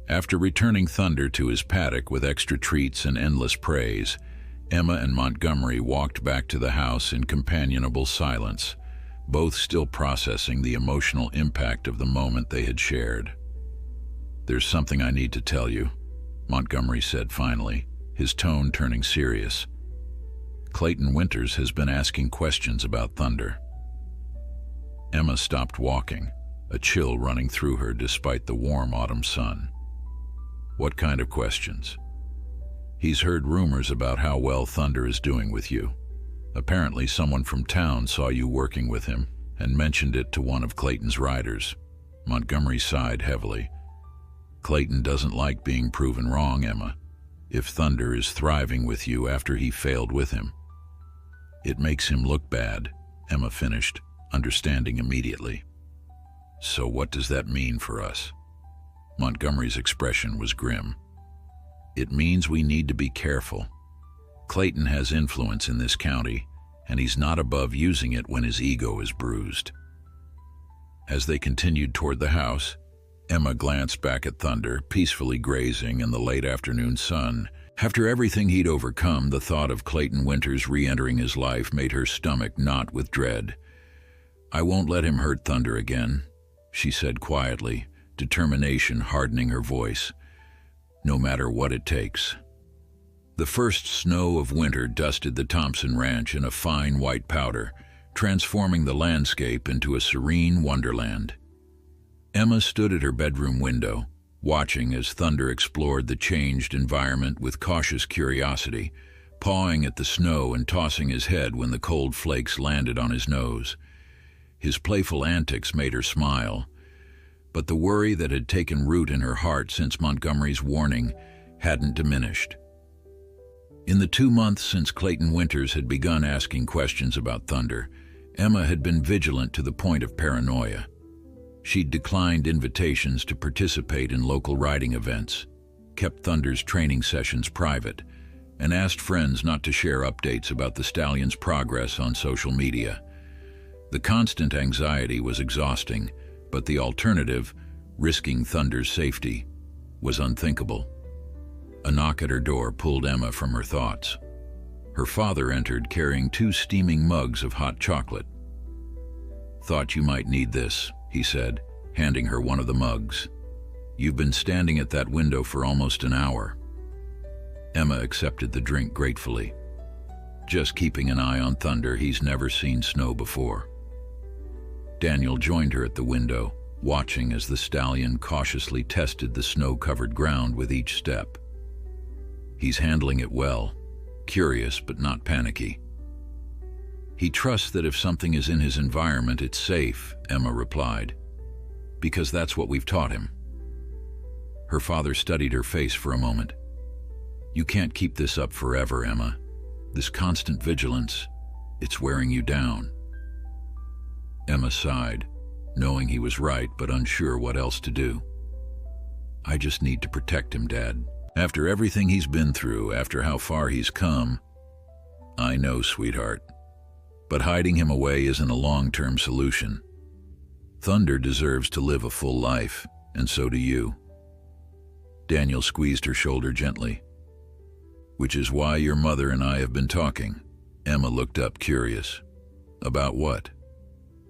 After returning Thunder to his paddock with extra treats and endless praise, Emma and Montgomery walked back to the house in companionable silence, both still processing the emotional impact of the moment they had shared. "There's something I need to tell you," Montgomery said finally, his tone turning serious. "Clayton Winters has been asking questions about Thunder." Emma stopped walking, a chill running through her despite the warm autumn sun. "What kind of questions?" "He's heard rumors about how well Thunder is doing with you. Apparently someone from town saw you working with him and mentioned it to one of Clayton's riders." Montgomery sighed heavily. "Clayton doesn't like being proven wrong, Emma. If Thunder is thriving with you after he failed with him." "It makes him look bad," Emma finished, understanding immediately. "So what does that mean for us?" Montgomery's expression was grim. "It means we need to be careful. Clayton has influence in this county, and he's not above using it when his ego is bruised." As they continued toward the house, Emma glanced back at Thunder, peacefully grazing in the late afternoon sun. After everything he'd overcome, the thought of Clayton Winters re-entering his life made her stomach knot with dread. "I won't let him hurt Thunder again," she said quietly, determination hardening her voice. "No matter what it takes." The first snow of winter dusted the Thompson Ranch in a fine white powder, transforming the landscape into a serene wonderland. Emma stood at her bedroom window, watching as Thunder explored the changed environment with cautious curiosity, pawing at the snow and tossing his head when the cold flakes landed on his nose. His playful antics made her smile, but the worry that had taken root in her heart since Montgomery's warning hadn't diminished. In the 2 months since Clayton Winters had begun asking questions about Thunder, Emma had been vigilant to the point of paranoia. She'd declined invitations to participate in local riding events, kept Thunder's training sessions private, and asked friends not to share updates about the stallion's progress on social media. The constant anxiety was exhausting, but the alternative, risking Thunder's safety, was unthinkable. A knock at her door pulled Emma from her thoughts. Her father entered carrying 2 steaming mugs of hot chocolate. "Thought you might need this," he said, handing her one of the mugs. "You've been standing at that window for almost an hour." Emma accepted the drink gratefully. Just keeping an eye on Thunder, he's never seen snow before. Daniel joined her at the window, watching as the stallion cautiously tested the snow-covered ground with each step. He's handling it well, curious but not panicky. "He trusts that if something is in his environment, it's safe," Emma replied, "because that's what we've taught him." Her father studied her face for a moment. "You can't keep this up forever, Emma. This constant vigilance, it's wearing you down." Emma sighed, knowing he was right but unsure what else to do. "I just need to protect him, Dad. After everything he's been through, after how far he's come." "I know, sweetheart. But hiding him away isn't a long-term solution. Thunder deserves to live a full life, and so do you." Daniel squeezed her shoulder gently. "Which is why your mother and I have been talking." Emma looked up, curious. "About what?"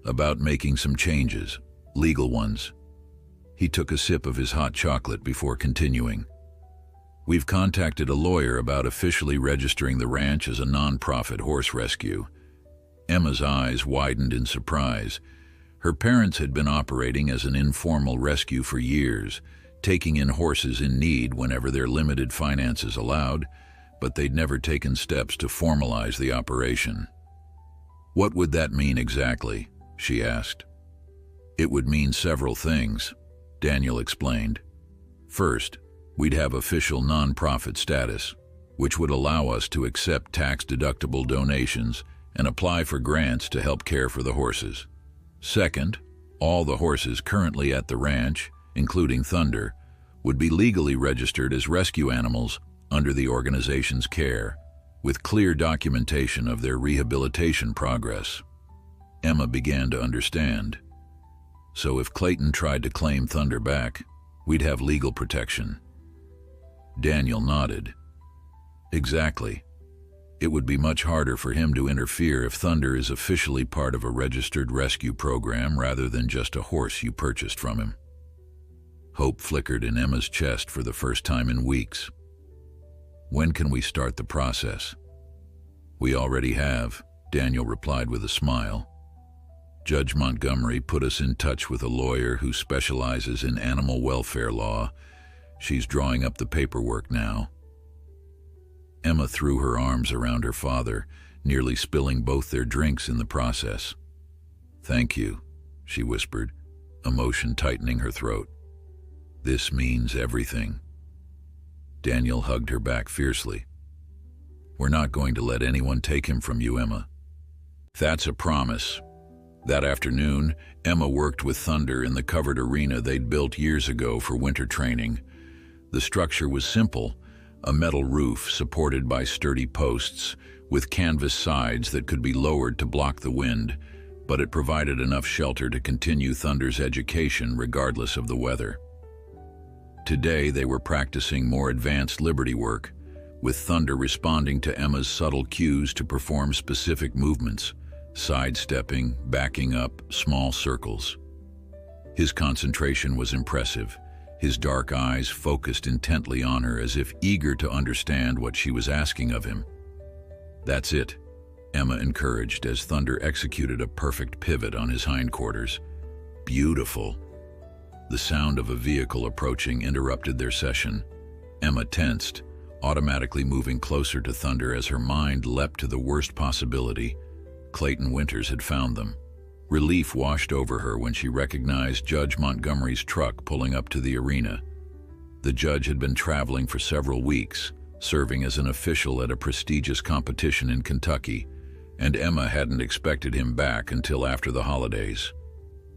"About making some changes, legal ones." He took a sip of his hot chocolate before continuing. "We've contacted a lawyer about officially registering the ranch as a non-profit horse rescue." Emma's eyes widened in surprise. Her parents had been operating as an informal rescue for years, taking in horses in need whenever their limited finances allowed, but they'd never taken steps to formalize the operation. "What would that mean exactly?" she asked. "It would mean several things," Daniel explained. "First, we'd have official non-profit status, which would allow us to accept tax-deductible donations and apply for grants to help care for the horses. Second, all the horses currently at the ranch, including Thunder, would be legally registered as rescue animals under the organization's care, with clear documentation of their rehabilitation progress." Emma began to understand. "So if Clayton tried to claim Thunder back, we'd have legal protection." Daniel nodded. "Exactly. It would be much harder for him to interfere if Thunder is officially part of a registered rescue program rather than just a horse you purchased from him." Hope flickered in Emma's chest for the first time in weeks. "When can we start the process?" "We already have," Daniel replied with a smile. "Judge Montgomery put us in touch with a lawyer who specializes in animal welfare law. She's drawing up the paperwork now." Emma threw her arms around her father, nearly spilling both their drinks in the process. "Thank you," she whispered, emotion tightening her throat. "This means everything." Daniel hugged her back fiercely. "We're not going to let anyone take him from you, Emma." "That's a promise." That afternoon, Emma worked with Thunder in the covered arena they'd built years ago for winter training. The structure was simple, a metal roof supported by sturdy posts, with canvas sides that could be lowered to block the wind, but it provided enough shelter to continue Thunder's education regardless of the weather. Today they were practicing more advanced liberty work, with Thunder responding to Emma's subtle cues to perform specific movements, sidestepping, backing up, small circles. His concentration was impressive, his dark eyes focused intently on her as if eager to understand what she was asking of him. "That's it," Emma encouraged as Thunder executed a perfect pivot on his hindquarters. "Beautiful." The sound of a vehicle approaching interrupted their session. Emma tensed, automatically moving closer to Thunder as her mind leapt to the worst possibility. Clayton Winters had found them. Relief washed over her when she recognized Judge Montgomery's truck pulling up to the arena. The judge had been traveling for several weeks, serving as an official at a prestigious competition in Kentucky, and Emma hadn't expected him back until after the holidays.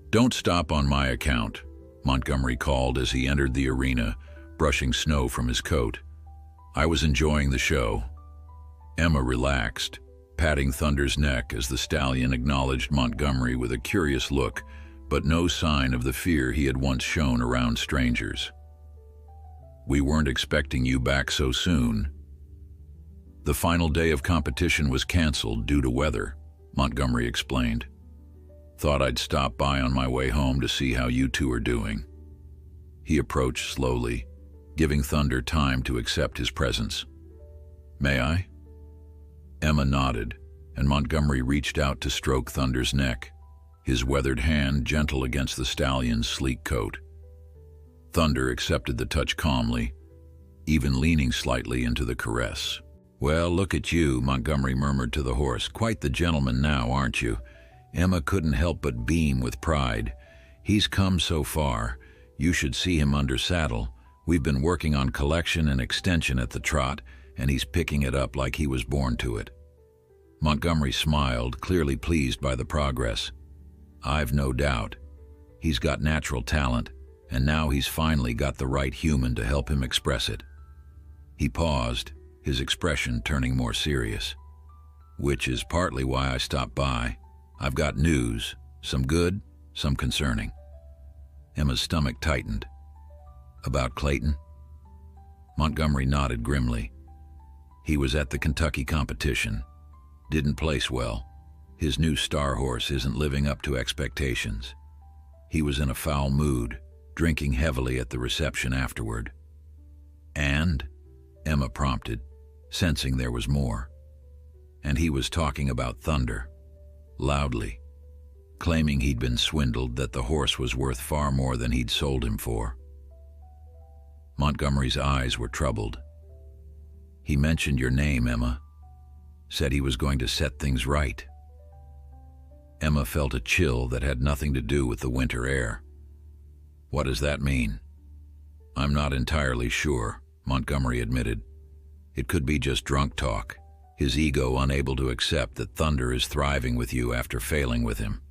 "Don't stop on my account," Montgomery called as he entered the arena, brushing snow from his coat. "I was enjoying the show." Emma relaxed, patting Thunder's neck as the stallion acknowledged Montgomery with a curious look, but no sign of the fear he had once shown around strangers. "We weren't expecting you back so soon." The final day of competition was canceled due to weather, Montgomery explained. Thought I'd stop by on my way home to see how you two are doing. He approached slowly, giving Thunder time to accept his presence. May I? Emma nodded, and Montgomery reached out to stroke Thunder's neck, his weathered hand gentle against the stallion's sleek coat. Thunder accepted the touch calmly, even leaning slightly into the caress. Well, look at you, Montgomery murmured to the horse. Quite the gentleman now, aren't you? Emma couldn't help but beam with pride. He's come so far. You should see him under saddle. We've been working on collection and extension at the trot, and he's picking it up like he was born to it. Montgomery smiled, clearly pleased by the progress. I've no doubt. He's got natural talent, and now he's finally got the right human to help him express it. He paused, his expression turning more serious. Which is partly why I stopped by. I've got news, some good, some concerning. Emma's stomach tightened. About Clayton? Montgomery nodded grimly. He was at the Kentucky competition. Didn't place well. His new star horse isn't living up to expectations. He was in a foul mood, drinking heavily at the reception afterward. And? Emma prompted, sensing there was more. And he was talking about Thunder, loudly, claiming he'd been swindled, that the horse was worth far more than he'd sold him for. Montgomery's eyes were troubled. He mentioned your name, Emma. Said he was going to set things right. Emma felt a chill that had nothing to do with the winter air. What does that mean? I'm not entirely sure, Montgomery admitted. It could be just drunk talk, his ego unable to accept that Thunder is thriving with you after failing with him.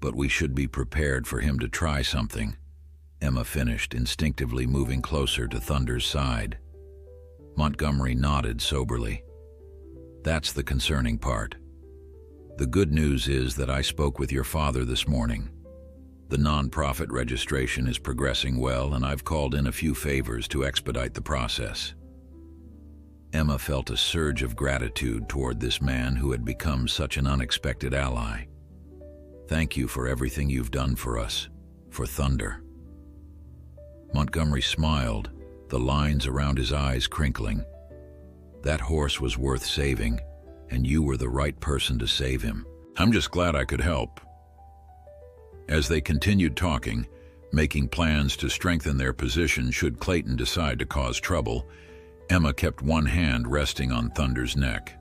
But we should be prepared for him to try something, Emma finished, instinctively moving closer to Thunder's side. Montgomery nodded soberly. That's the concerning part. The good news is that I spoke with your father this morning. The non-profit registration is progressing well, and I've called in a few favors to expedite the process. Emma felt a surge of gratitude toward this man who had become such an unexpected ally. Thank you for everything you've done for us, for Thunder. Montgomery smiled, the lines around his eyes crinkling. That horse was worth saving, and you were the right person to save him. I'm just glad I could help. As they continued talking, making plans to strengthen their position should Clayton decide to cause trouble, Emma kept one hand resting on Thunder's neck.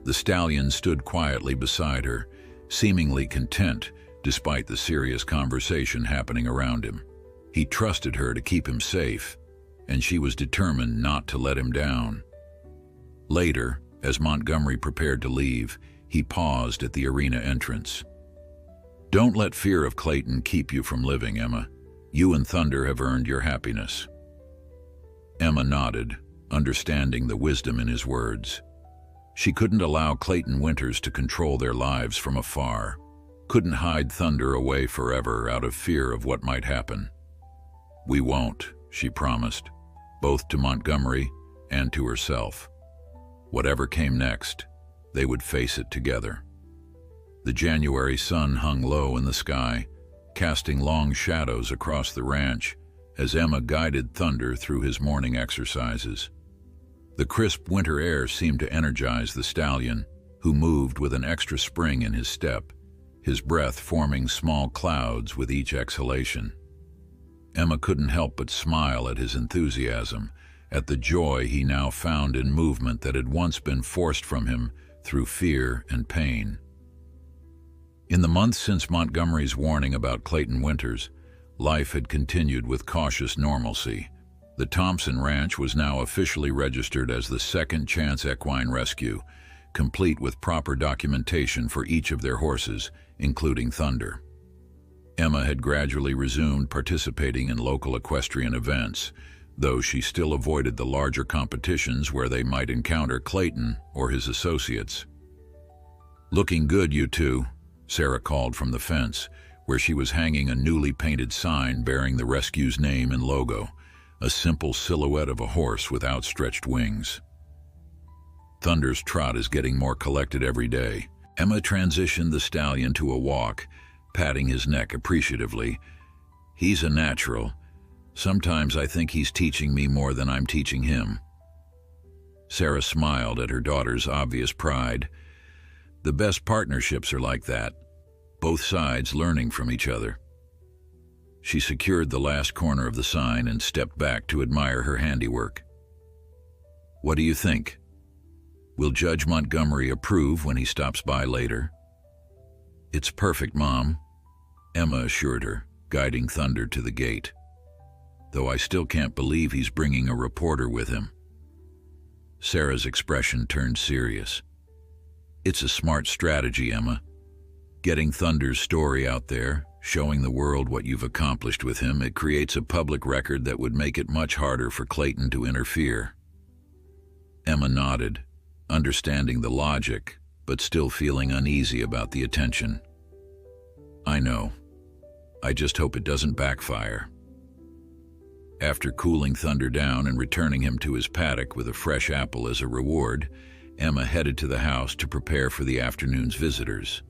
The stallion stood quietly beside her, seemingly content despite the serious conversation happening around him. He trusted her to keep him safe, and she was determined not to let him down. Later, as Montgomery prepared to leave, he paused at the arena entrance. Don't let fear of Clayton keep you from living, Emma. You and Thunder have earned your happiness. Emma nodded, understanding the wisdom in his words. She couldn't allow Clayton Winters to control their lives from afar, couldn't hide Thunder away forever out of fear of what might happen. We won't, she promised, both to Montgomery and to herself. Whatever came next, they would face it together. The January sun hung low in the sky, casting long shadows across the ranch as Emma guided Thunder through his morning exercises. The crisp winter air seemed to energize the stallion, who moved with an extra spring in his step, his breath forming small clouds with each exhalation. Emma couldn't help but smile at his enthusiasm, at the joy he now found in movement that had once been forced from him through fear and pain. In the months since Montgomery's warning about Clayton Winters, life had continued with cautious normalcy. The Thompson Ranch was now officially registered as the Second Chance Equine Rescue, complete with proper documentation for each of their horses, including Thunder. Emma had gradually resumed participating in local equestrian events, though she still avoided the larger competitions where they might encounter Clayton or his associates. Looking good, you two, Sarah called from the fence, where she was hanging a newly painted sign bearing the rescue's name and logo, a simple silhouette of a horse with outstretched wings. Thunder's trot is getting more collected every day. Emma transitioned the stallion to a walk, patting his neck appreciatively. He's a natural. Sometimes I think he's teaching me more than I'm teaching him. Sarah smiled at her daughter's obvious pride. The best partnerships are like that, both sides learning from each other. She secured the last corner of the sign and stepped back to admire her handiwork. What do you think? Will Judge Montgomery approve when he stops by later? It's perfect, Mom, Emma assured her, guiding Thunder to the gate. Though I still can't believe he's bringing a reporter with him. Sarah's expression turned serious. It's a smart strategy, Emma. Getting Thunder's story out there, showing the world what you've accomplished with him, it creates a public record that would make it much harder for Clayton to interfere. Emma nodded, understanding the logic, but still feeling uneasy about the attention. I know. I just hope it doesn't backfire. After cooling Thunder down and returning him to his paddock with a fresh apple as a reward, Emma headed to the house to prepare for the afternoon's visitors.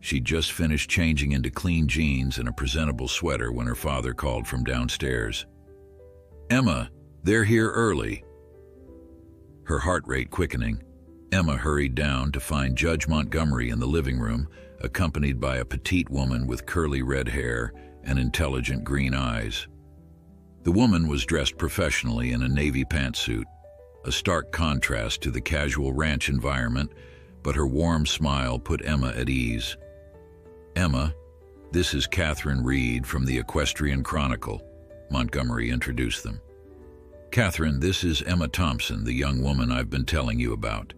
She'd just finished changing into clean jeans and a presentable sweater when her father called from downstairs. Emma, they're here early. Her heart rate quickening, Emma hurried down to find Judge Montgomery in the living room, accompanied by a petite woman with curly red hair and intelligent green eyes. The woman was dressed professionally in a navy pantsuit, a stark contrast to the casual ranch environment, but her warm smile put Emma at ease. Emma, this is Catherine Reed from the Equestrian Chronicle, Montgomery introduced them. Catherine, this is Emma Thompson, the young woman I've been telling you about.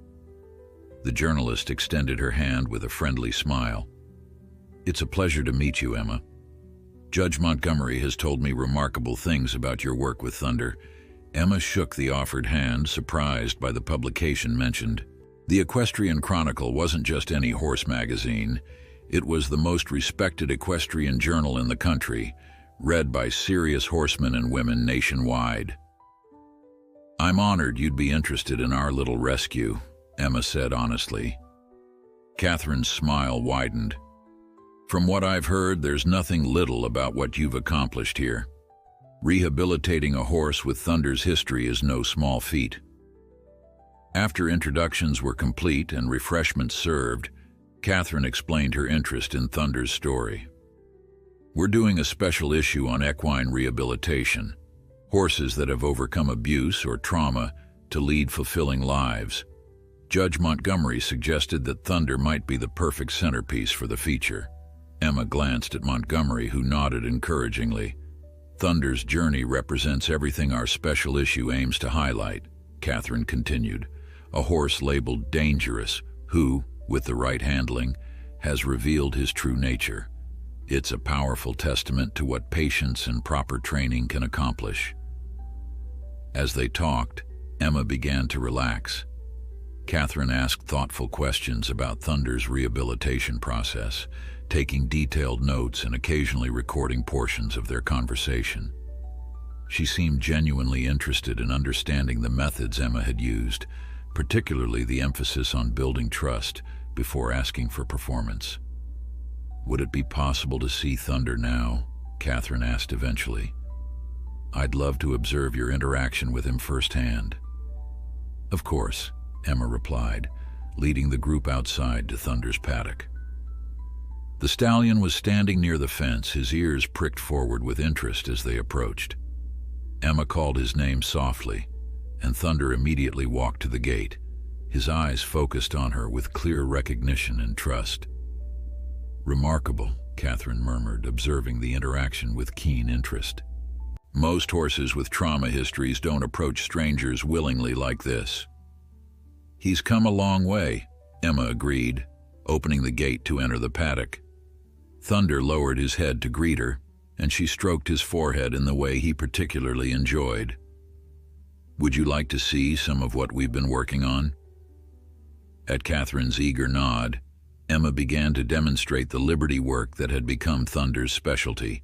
The journalist extended her hand with a friendly smile. It's a pleasure to meet you, Emma. Judge Montgomery has told me remarkable things about your work with Thunder. Emma shook the offered hand, surprised by the publication mentioned. The Equestrian Chronicle wasn't just any horse magazine. It was the most respected equestrian journal in the country, read by serious horsemen and women nationwide. I'm honored you'd be interested in our little rescue, Emma said honestly. Catherine's smile widened. From what I've heard, there's nothing little about what you've accomplished here. Rehabilitating a horse with Thunder's history is no small feat. After introductions were complete and refreshments served, Catherine explained her interest in Thunder's story. We're doing a special issue on equine rehabilitation, horses that have overcome abuse or trauma to lead fulfilling lives. Judge Montgomery suggested that Thunder might be the perfect centerpiece for the feature. Emma glanced at Montgomery, who nodded encouragingly. Thunder's journey represents everything our special issue aims to highlight, Catherine continued. A horse labeled dangerous, who, with the right handling, has revealed his true nature. It's a powerful testament to what patience and proper training can accomplish. As they talked, Emma began to relax. Catherine asked thoughtful questions about Thunder's rehabilitation process, taking detailed notes and occasionally recording portions of their conversation. She seemed genuinely interested in understanding the methods Emma had used, particularly the emphasis on building trust before asking for performance. Would it be possible to see Thunder now? Catherine asked eventually. I'd love to observe your interaction with him firsthand. Of course, Emma replied, leading the group outside to Thunder's paddock. The stallion was standing near the fence, his ears pricked forward with interest as they approached. Emma called his name softly, and Thunder immediately walked to the gate, his eyes focused on her with clear recognition and trust. Remarkable, Catherine murmured, observing the interaction with keen interest. Most horses with trauma histories don't approach strangers willingly like this. He's come a long way, Emma agreed, opening the gate to enter the paddock. Thunder lowered his head to greet her, and she stroked his forehead in the way he particularly enjoyed. Would you like to see some of what we've been working on? At Catherine's eager nod, Emma began to demonstrate the liberty work that had become Thunder's specialty.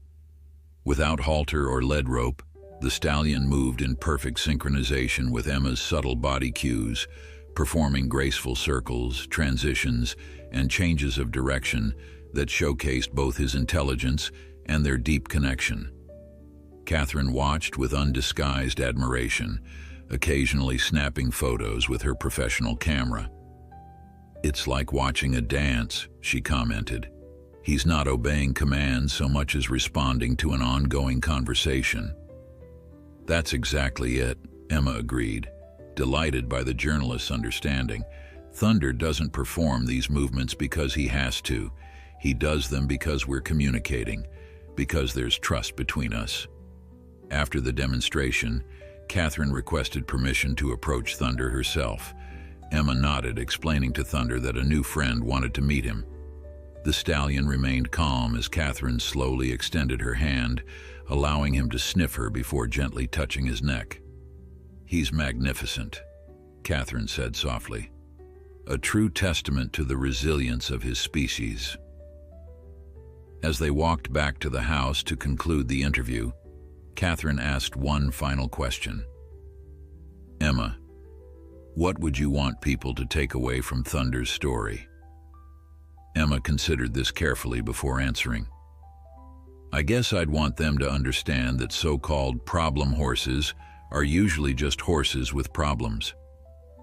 Without halter or lead rope, The stallion moved in perfect synchronization with Emma's subtle body cues, performing graceful circles, transitions, and changes of direction that showcased both his intelligence and their deep connection. Catherine watched with undisguised admiration, occasionally snapping photos with her professional camera. "It's like watching a dance," she commented. "He's not obeying commands so much as responding to an ongoing conversation." "That's exactly it," Emma agreed, delighted by the journalist's understanding. "Thunder doesn't perform these movements because he has to. He does them because we're communicating, because there's trust between us." After the demonstration, Catherine requested permission to approach Thunder herself. Emma nodded, explaining to Thunder that a new friend wanted to meet him. The stallion remained calm as Catherine slowly extended her hand, allowing him to sniff her before gently touching his neck. "He's magnificent," Catherine said softly. "A true testament to the resilience of his species." As they walked back to the house to conclude the interview, Catherine asked one final question. "Emma, what would you want people to take away from Thunder's story?" Emma considered this carefully before answering. "I guess I'd want them to understand that so-called problem horses are usually just horses with problems.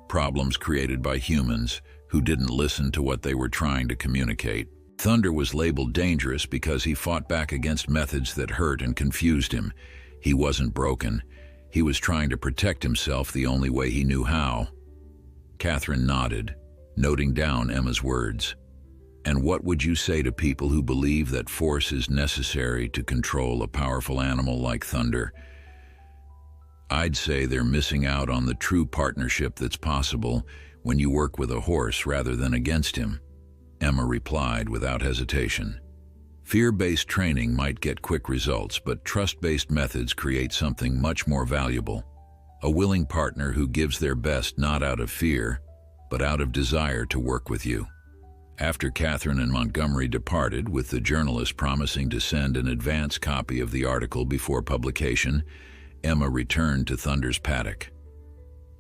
Problems created by humans who didn't listen to what they were trying to communicate. Thunder was labeled dangerous because he fought back against methods that hurt and confused him. He wasn't broken. He was trying to protect himself the only way he knew how." Catherine nodded, noting down Emma's words. "And what would you say to people who believe that force is necessary to control a powerful animal like Thunder?" "I'd say they're missing out on the true partnership that's possible when you work with a horse rather than against him," Emma replied without hesitation. "Fear-based training might get quick results, but trust-based methods create something much more valuable. A willing partner who gives their best not out of fear, but out of desire to work with you." After Catherine and Montgomery departed, with the journalist promising to send an advance copy of the article before publication, Emma returned to Thunder's paddock.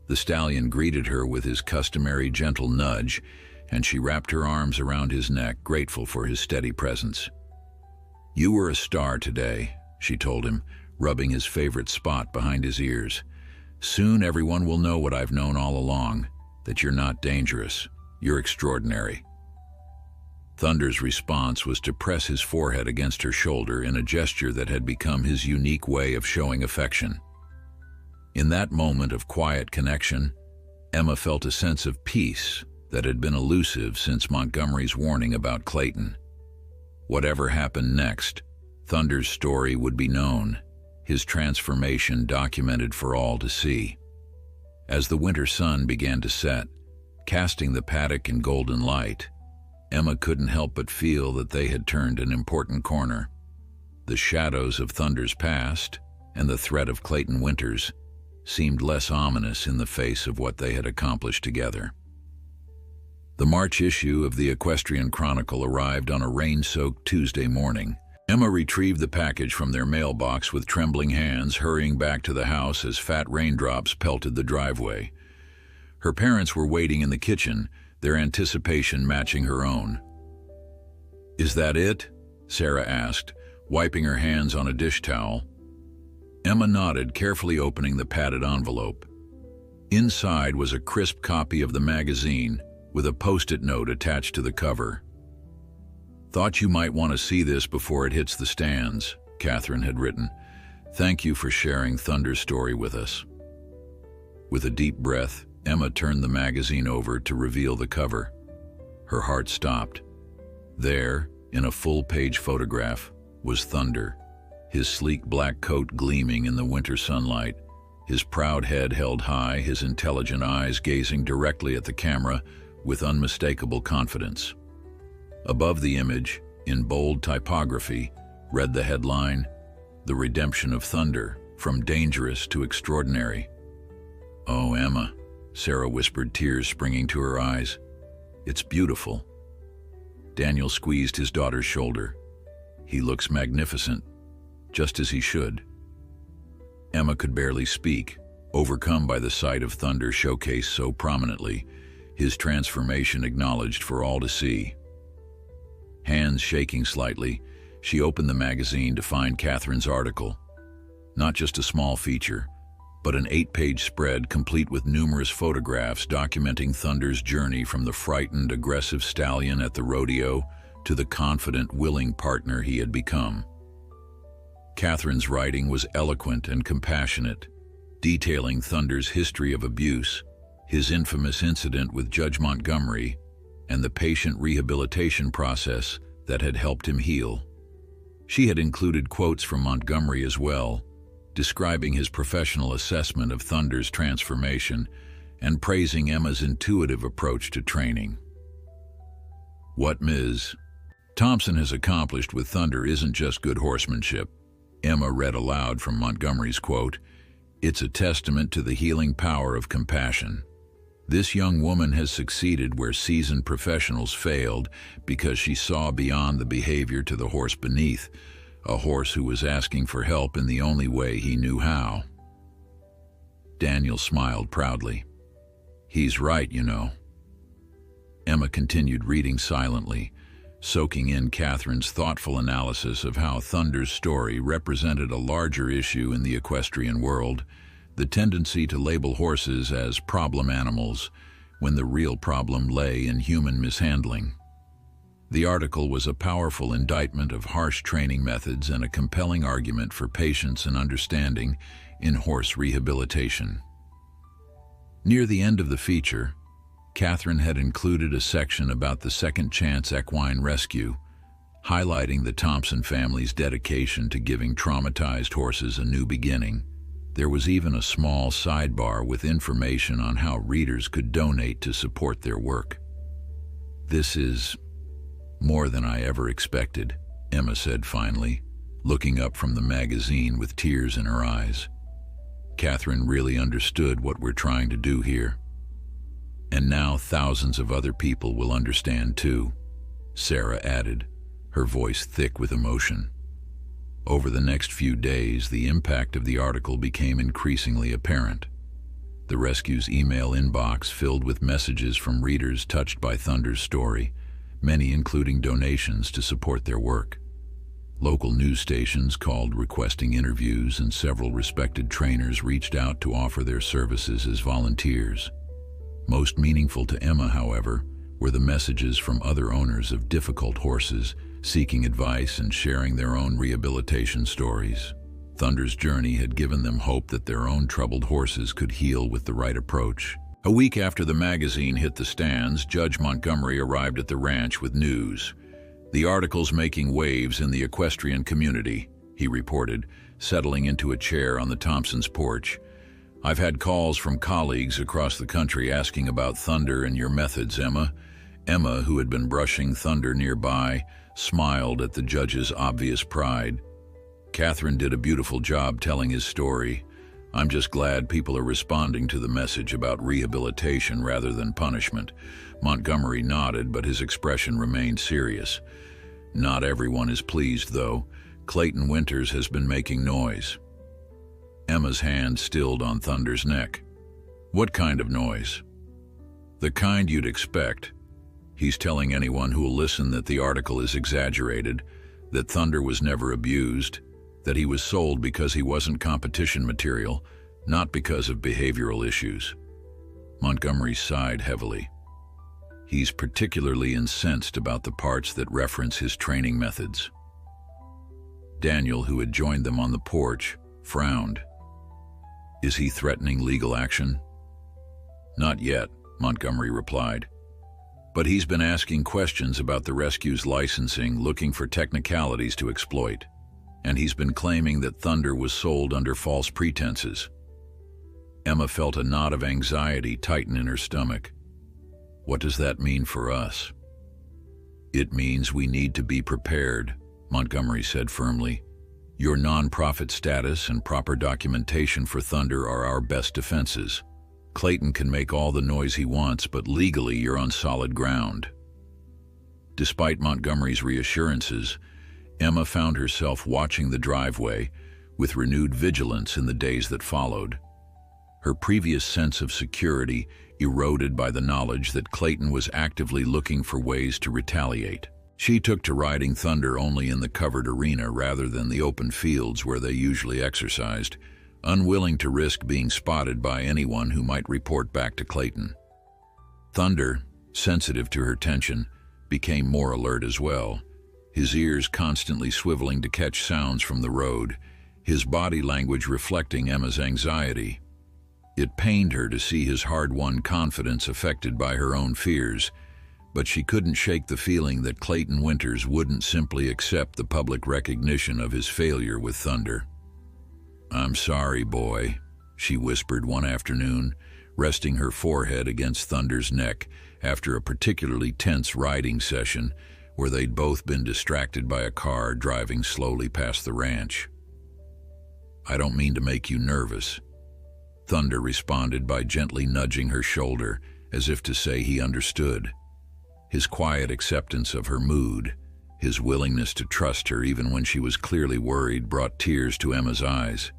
The stallion greeted her with his customary gentle nudge, and she wrapped her arms around his neck, grateful for his steady presence. "You were a star today," she told him, rubbing his favorite spot behind his ears. "Soon everyone will know what I've known all along, that you're not dangerous, you're extraordinary." Thunder's response was to press his forehead against her shoulder in a gesture that had become his unique way of showing affection. In that moment of quiet connection, Emma felt a sense of peace that had been elusive since Montgomery's warning about Clayton. Whatever happened next, Thunder's story would be known, his transformation documented for all to see. As the winter sun began to set, casting the paddock in golden light, Emma couldn't help but feel that they had turned an important corner. The shadows of Thunder's past and the threat of Clayton Winters seemed less ominous in the face of what they had accomplished together. The March issue of the Equestrian Chronicle arrived on a rain-soaked Tuesday morning. Emma retrieved the package from their mailbox with trembling hands, hurrying back to the house as fat raindrops pelted the driveway. Her parents were waiting in the kitchen, their anticipation matching her own. "Is that it?" Sarah asked, wiping her hands on a dish towel. Emma nodded, carefully opening the padded envelope. Inside was a crisp copy of the magazine, with a post-it note attached to the cover. "Thought you might want to see this before it hits the stands," Catherine had written. "Thank you for sharing Thunder's story with us." With a deep breath, Emma turned the magazine over to reveal the cover. Her heart stopped. There, in a full-page photograph, was Thunder, his sleek black coat gleaming in the winter sunlight, his proud head held high, his intelligent eyes gazing directly at the camera with unmistakable confidence. Above the image, in bold typography, read the headline, "The Redemption of Thunder, from Dangerous to Extraordinary." "Oh, Emma," Sarah whispered, tears springing to her eyes. "It's beautiful." Daniel squeezed his daughter's shoulder. "He looks magnificent, just as he should." Emma could barely speak, overcome by the sight of Thunder showcased so prominently, his transformation acknowledged for all to see. Hands shaking slightly, she opened the magazine to find Catherine's article. Not just a small feature, but an 8-page spread complete with numerous photographs documenting Thunder's journey from the frightened, aggressive stallion at the rodeo to the confident, willing partner he had become. Catherine's writing was eloquent and compassionate, detailing Thunder's history of abuse, his infamous incident with Judge Montgomery, and the patient rehabilitation process that had helped him heal. She had included quotes from Montgomery as well, describing his professional assessment of Thunder's transformation and praising Emma's intuitive approach to training. What Ms. Thompson has accomplished with Thunder isn't just good horsemanship, Emma read aloud from Montgomery's quote. It's a testament to the healing power of compassion. This young woman has succeeded where seasoned professionals failed because she saw beyond the behavior to the horse beneath, a horse who was asking for help in the only way he knew how. Daniel smiled proudly. He's right, you know. Emma continued reading silently, soaking in Catherine's thoughtful analysis of how Thunder's story represented a larger issue in the equestrian world, the tendency to label horses as problem animals when the real problem lay in human mishandling. The article was a powerful indictment of harsh training methods and a compelling argument for patience and understanding in horse rehabilitation. Near the end of the feature, Catherine had included a section about the Second Chance Equine Rescue, highlighting the Thompson family's dedication to giving traumatized horses a new beginning. There was even a small sidebar with information on how readers could donate to support their work. This is more than I ever expected, Emma said finally, looking up from the magazine with tears in her eyes. Catherine really understood what we're trying to do here. And now thousands of other people will understand too, Sarah added, her voice thick with emotion. Over the next few days, the impact of the article became increasingly apparent. The rescue's email inbox filled with messages from readers touched by Thunder's story, many including donations to support their work. Local news stations called requesting interviews, and several respected trainers reached out to offer their services as volunteers. Most meaningful to Emma, however, were the messages from other owners of difficult horses seeking advice and sharing their own rehabilitation stories. Thunder's journey had given them hope that their own troubled horses could heal with the right approach. A week after the magazine hit the stands, Judge Montgomery arrived at the ranch with news. The article's making waves in the equestrian community, he reported, settling into a chair on the Thompsons' porch. I've had calls from colleagues across the country asking about Thunder and your methods, Emma. Emma, who had been brushing Thunder nearby, smiled at the judge's obvious pride. Catherine did a beautiful job telling his story. I'm just glad people are responding to the message about rehabilitation rather than punishment. Montgomery nodded, but his expression remained serious. Not everyone is pleased, though. Clayton Winters has been making noise. Emma's hand stilled on Thunder's neck. What kind of noise? The kind you'd expect. He's telling anyone who will listen that the article is exaggerated, that Thunder was never abused, that he was sold because he wasn't competition material, not because of behavioral issues. Montgomery sighed heavily. He's particularly incensed about the parts that reference his training methods. Daniel, who had joined them on the porch, frowned. Is he threatening legal action? Not yet, Montgomery replied. But he's been asking questions about the rescue's licensing, looking for technicalities to exploit. And he's been claiming that Thunder was sold under false pretenses. Emma felt a knot of anxiety tighten in her stomach. What does that mean for us? It means we need to be prepared, Montgomery said firmly. Your non-profit status and proper documentation for Thunder are our best defenses. Clayton can make all the noise he wants, but legally you're on solid ground. Despite Montgomery's reassurances, Emma found herself watching the driveway, with renewed vigilance in the days that followed. Her previous sense of security eroded by the knowledge that Clayton was actively looking for ways to retaliate. She took to riding Thunder only in the covered arena rather than the open fields where they usually exercised, unwilling to risk being spotted by anyone who might report back to Clayton. Thunder, sensitive to her tension, became more alert as well, his ears constantly swiveling to catch sounds from the road, his body language reflecting Emma's anxiety. It pained her to see his hard-won confidence affected by her own fears, but she couldn't shake the feeling that Clayton Winters wouldn't simply accept the public recognition of his failure with Thunder. "I'm sorry, boy," she whispered one afternoon, resting her forehead against Thunder's neck after a particularly tense riding session where they'd both been distracted by a car driving slowly past the ranch. "I don't mean to make you nervous," Thunder responded by gently nudging her shoulder as if to say he understood. His quiet acceptance of her mood, his willingness to trust her even when she was clearly worried, brought tears to Emma's eyes.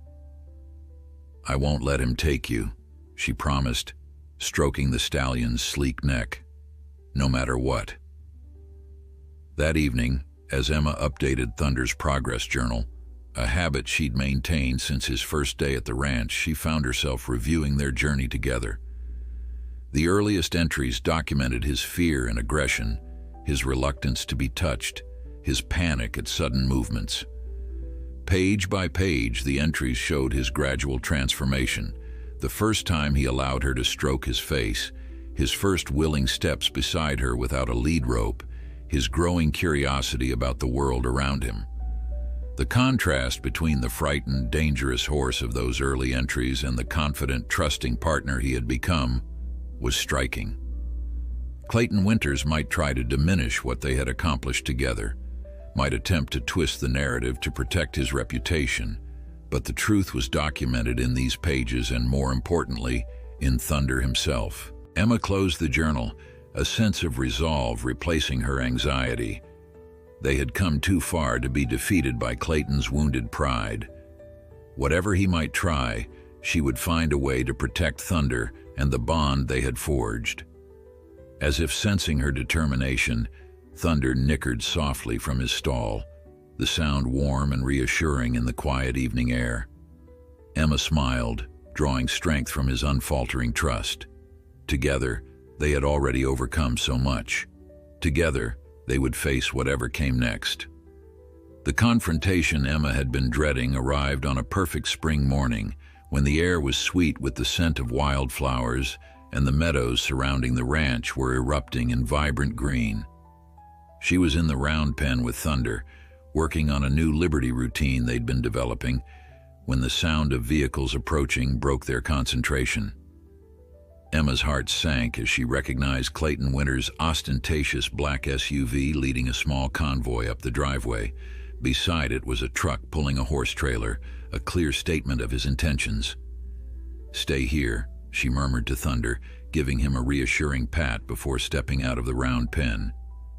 "I won't let him take you," she promised, stroking the stallion's sleek neck, "no matter what." That evening, as Emma updated Thunder's progress journal, a habit she'd maintained since his first day at the ranch, she found herself reviewing their journey together. The earliest entries documented his fear and aggression, his reluctance to be touched, his panic at sudden movements. Page by page, the entries showed his gradual transformation, the first time he allowed her to stroke his face, his first willing steps beside her without a lead rope, his growing curiosity about the world around him. The contrast between the frightened, dangerous horse of those early entries and the confident, trusting partner he had become was striking. Clayton Winters might try to diminish what they had accomplished together, might attempt to twist the narrative to protect his reputation, but the truth was documented in these pages and, more importantly, in Thunder himself. Emma closed the journal, a sense of resolve replacing her anxiety. They had come too far to be defeated by Clayton's wounded pride. Whatever he might try, she would find a way to protect Thunder and the bond they had forged. As if sensing her determination, Thunder nickered softly from his stall, the sound warm and reassuring in the quiet evening air. Emma smiled, drawing strength from his unfaltering trust. Together, they had already overcome so much. Together, they would face whatever came next. The confrontation Emma had been dreading arrived on a perfect spring morning, when the air was sweet with the scent of wildflowers and the meadows surrounding the ranch were erupting in vibrant green. She was in the round pen with Thunder, working on a new Liberty routine they'd been developing, when the sound of vehicles approaching broke their concentration. Emma's heart sank as she recognized Clayton Winters' ostentatious black SUV leading a small convoy up the driveway. Beside it was a truck pulling a horse trailer, a clear statement of his intentions. "Stay here," she murmured to Thunder, giving him a reassuring pat before stepping out of the round pen.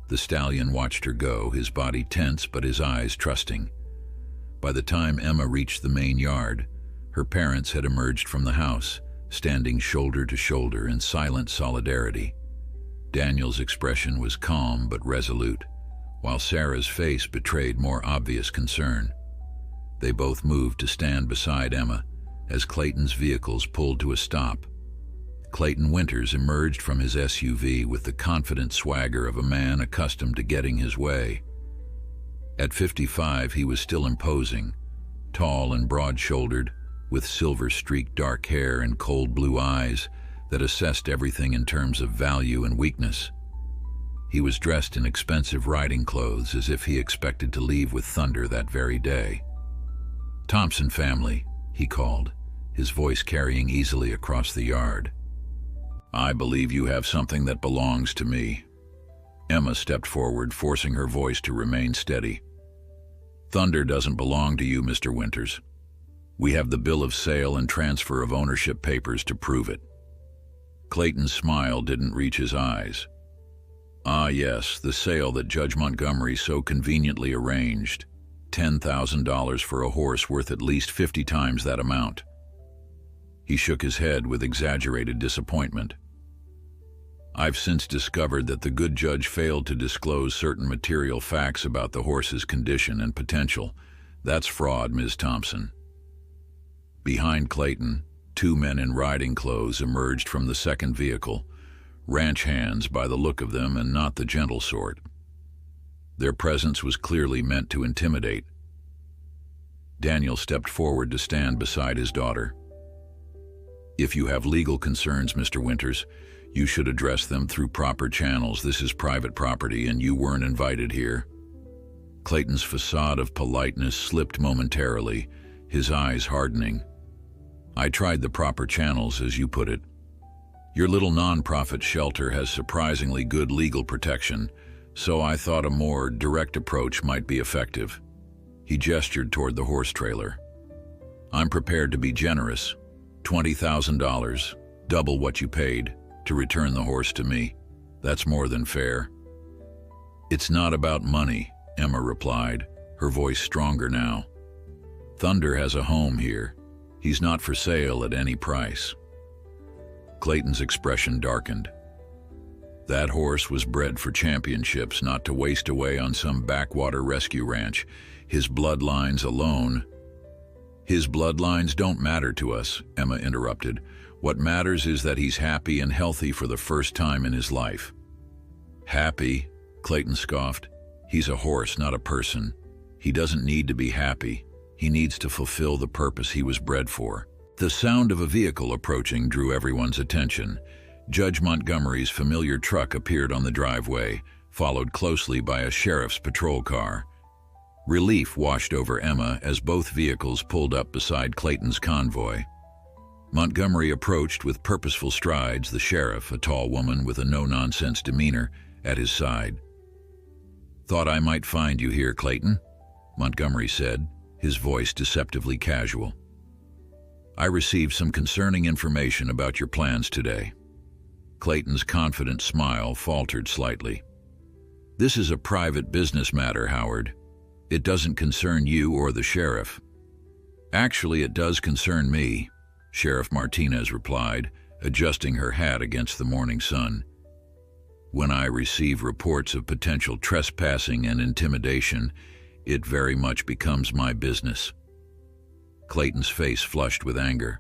The stallion watched her go, his body tense but his eyes trusting. By the time Emma reached the main yard, her parents had emerged from the house, standing shoulder to shoulder in silent solidarity. Daniel's expression was calm but resolute, while Sarah's face betrayed more obvious concern. They both moved to stand beside Emma as Clayton's vehicles pulled to a stop. Clayton Winters emerged from his SUV with the confident swagger of a man accustomed to getting his way. At 55, he was still imposing, tall and broad-shouldered, with silver-streaked dark hair and cold blue eyes that assessed everything in terms of value and weakness. He was dressed in expensive riding clothes as if he expected to leave with Thunder that very day. "Thompson family," he called, his voice carrying easily across the yard. "I believe you have something that belongs to me." Emma stepped forward, forcing her voice to remain steady. "Thunder doesn't belong to you, Mr. Winters. We have the bill of sale and transfer of ownership papers to prove it." Clayton's smile didn't reach his eyes. "Ah, yes, the sale that Judge Montgomery so conveniently arranged." $10,000 for a horse worth at least 50 times that amount. He shook his head with exaggerated disappointment. I've since discovered that the good judge failed to disclose certain material facts about the horse's condition and potential. That's fraud, Ms. Thompson. Behind Clayton, two men in riding clothes emerged from the second vehicle, ranch hands by the look of them and not the gentle sort. Their presence was clearly meant to intimidate. Daniel stepped forward to stand beside his daughter. If you have legal concerns, Mr. Winters, you should address them through proper channels. This is private property and you weren't invited here. Clayton's facade of politeness slipped momentarily, his eyes hardening. I tried the proper channels, as you put it. Your little non-profit shelter has surprisingly good legal protection, so I thought a more direct approach might be effective. He gestured toward the horse trailer. I'm prepared to be generous. $20,000, double what you paid, to return the horse to me. That's more than fair. It's not about money, Emma replied, her voice stronger now. Thunder has a home here. He's not for sale at any price. Clayton's expression darkened. That horse was bred for championships, not to waste away on some backwater rescue ranch. His bloodlines alone. His bloodlines don't matter to us, Emma interrupted. What matters is that he's happy and healthy for the first time in his life. Happy? Clayton scoffed. He's a horse, not a person. He doesn't need to be happy. He needs to fulfill the purpose he was bred for. The sound of a vehicle approaching drew everyone's attention. Judge Montgomery's familiar truck appeared on the driveway, followed closely by a sheriff's patrol car. Relief washed over Emma as both vehicles pulled up beside Clayton's convoy. Montgomery approached with purposeful strides, the sheriff, a tall woman with a no-nonsense demeanor, at his side. "Thought I might find you here, Clayton," Montgomery said, his voice deceptively casual. "I received some concerning information about your plans today." Clayton's confident smile faltered slightly. "This is a private business matter, Howard. It doesn't concern you or the sheriff." "Actually, it does concern me," Sheriff Martinez replied, adjusting her hat against the morning sun. "When I receive reports of potential trespassing and intimidation, it very much becomes my business." Clayton's face flushed with anger.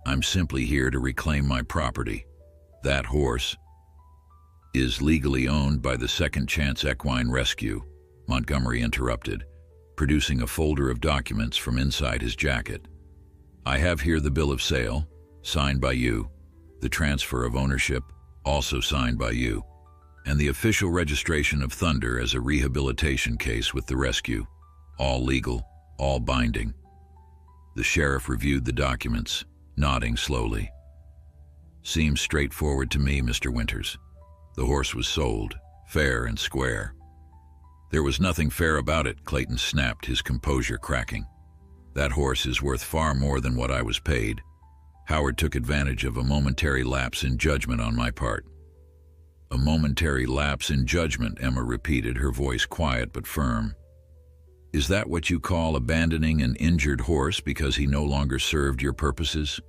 "I'm simply here to reclaim my property. That horse is legally owned by the Second Chance Equine Rescue," Montgomery interrupted, producing a folder of documents from inside his jacket. "I have here the bill of sale, signed by you, the transfer of ownership, also signed by you, and the official registration of Thunder as a rehabilitation case with the rescue. All legal, all binding." The sheriff reviewed the documents, nodding slowly. "Seems straightforward to me, Mr. Winters. The horse was sold, fair and square." "There was nothing fair about it," Clayton snapped, his composure cracking. "That horse is worth far more than what I was paid. Howard took advantage of a momentary lapse in judgment on my part." "A momentary lapse in judgment," Emma repeated, her voice quiet but firm. "Is that what you call abandoning an injured horse because he no longer served your purposes?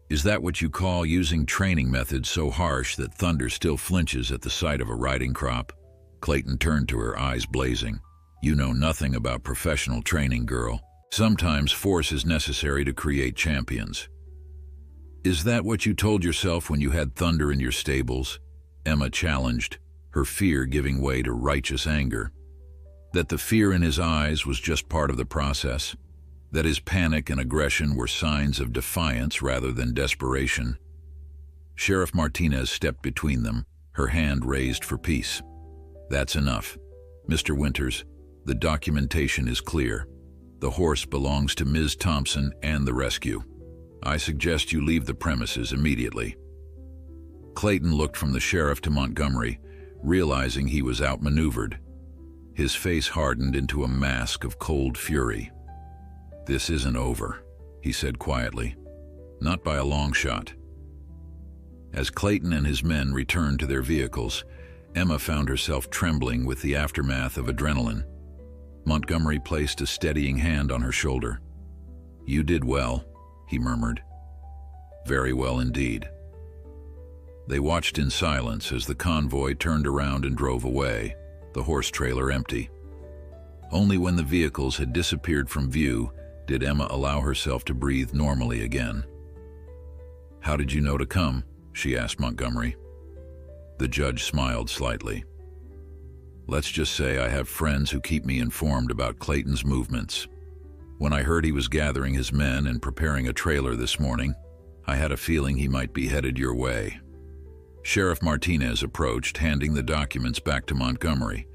Is that what you call using training methods so harsh that Thunder still flinches at the sight of a riding crop?" Clayton turned to her, eyes blazing. "You know nothing about professional training, girl. Sometimes force is necessary to create champions." "Is that what you told yourself when you had Thunder in your stables?" Emma challenged, her fear giving way to righteous anger. That the fear in his eyes was just part of the process? That his panic and aggression were signs of defiance rather than desperation? Sheriff Martinez stepped between them, her hand raised for peace. "That's enough. Mr. Winters, the documentation is clear. The horse belongs to Ms. Thompson and the rescue. I suggest you leave the premises immediately." Clayton looked from the sheriff to Montgomery, realizing he was outmaneuvered. His face hardened into a mask of cold fury. "This isn't over," he said quietly. "Not by a long shot." As Clayton and his men returned to their vehicles, Emma found herself trembling with the aftermath of adrenaline. Montgomery placed a steadying hand on her shoulder. "You did well," he murmured. "Very well indeed." They watched in silence as the convoy turned around and drove away, the horse trailer empty. Only when the vehicles had disappeared from view did Emma allow herself to breathe normally again. "How did you know to come?" she asked Montgomery. The judge smiled slightly. "Let's just say I have friends who keep me informed about Clayton's movements. When I heard he was gathering his men and preparing a trailer this morning, I had a feeling he might be headed your way." Sheriff Martinez approached, handing the documents back to Montgomery.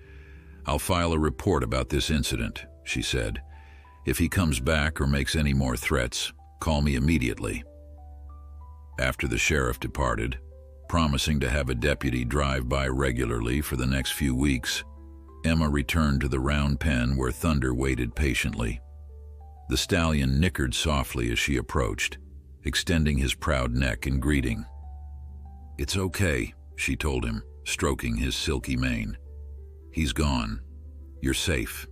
"I'll file a report about this incident," she said. "If he comes back or makes any more threats, call me immediately." After the sheriff departed, promising to have a deputy drive by regularly for the next few weeks, Emma returned to the round pen where Thunder waited patiently. The stallion nickered softly as she approached, extending his proud neck in greeting. "It's okay," she told him, stroking his silky mane. "He's gone. You're safe."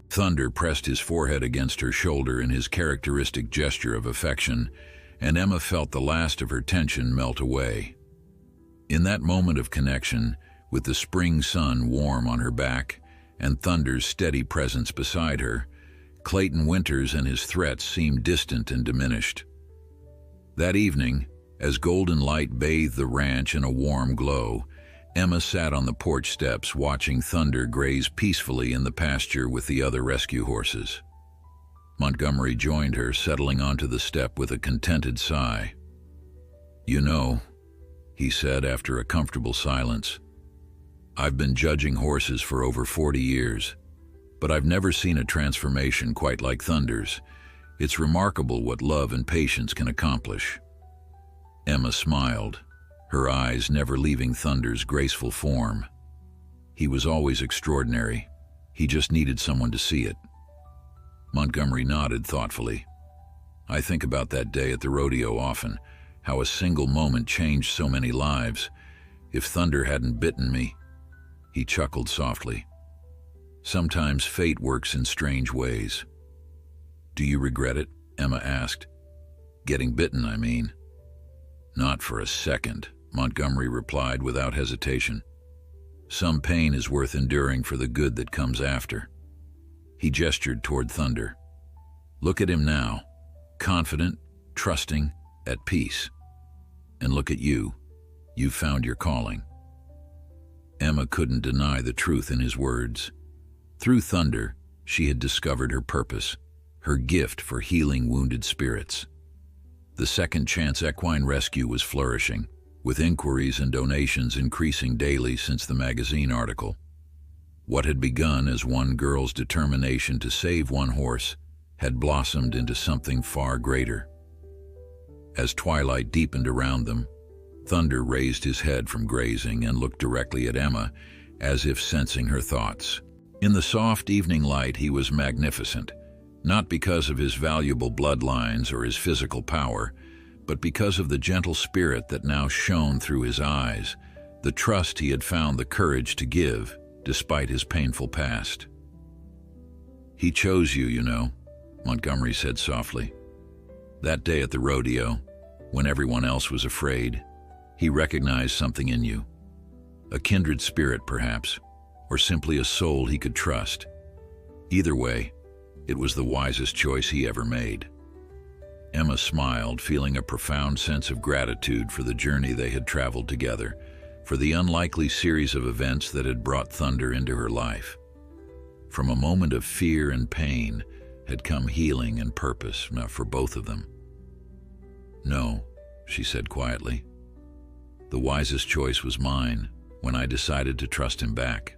Thunder pressed his forehead against her shoulder in his characteristic gesture of affection, and Emma felt the last of her tension melt away. In that moment of connection, with the spring sun warm on her back and Thunder's steady presence beside her, Clayton Winters and his threats seemed distant and diminished. That evening, as golden light bathed the ranch in a warm glow, Emma sat on the porch steps watching Thunder graze peacefully in the pasture with the other rescue horses. Montgomery joined her, settling onto the step with a contented sigh. "You know," he said after a comfortable silence, "I've been judging horses for over 40 years, but I've never seen a transformation quite like Thunder's. It's remarkable what love and patience can accomplish." Emma smiled, her eyes never leaving Thunder's graceful form. He was always extraordinary. He just needed someone to see it. Montgomery nodded thoughtfully. "I think about that day at the rodeo often, how a single moment changed so many lives. If Thunder hadn't bitten me..." He chuckled softly. "Sometimes fate works in strange ways." "Do you regret it?" Emma asked. "Getting bitten, I mean." "Not for a second," Montgomery replied without hesitation. "Some pain is worth enduring for the good that comes after." He gestured toward Thunder. "Look at him now, confident, trusting, at peace. And look at you. You've found your calling." Emma couldn't deny the truth in his words. Through Thunder, she had discovered her purpose, her gift for healing wounded spirits. The Second Chance Equine Rescue was flourishing, with inquiries and donations increasing daily since the magazine article. What had begun as one girl's determination to save one horse had blossomed into something far greater. As twilight deepened around them, Thunder raised his head from grazing and looked directly at Emma, as if sensing her thoughts. In the soft evening light, he was magnificent, not because of his valuable bloodlines or his physical power, but because of the gentle spirit that now shone through his eyes, the trust he had found the courage to give, despite his painful past. "He chose you, you know," Montgomery said softly. "That day at the rodeo, when everyone else was afraid, he recognized something in you. A kindred spirit, perhaps, or simply a soul he could trust. Either way, it was the wisest choice he ever made." Emma smiled, feeling a profound sense of gratitude for the journey they had traveled together, for the unlikely series of events that had brought Thunder into her life. From a moment of fear and pain had come healing and purpose, for both of them. "No," she said quietly. "The wisest choice was mine when I decided to trust him back."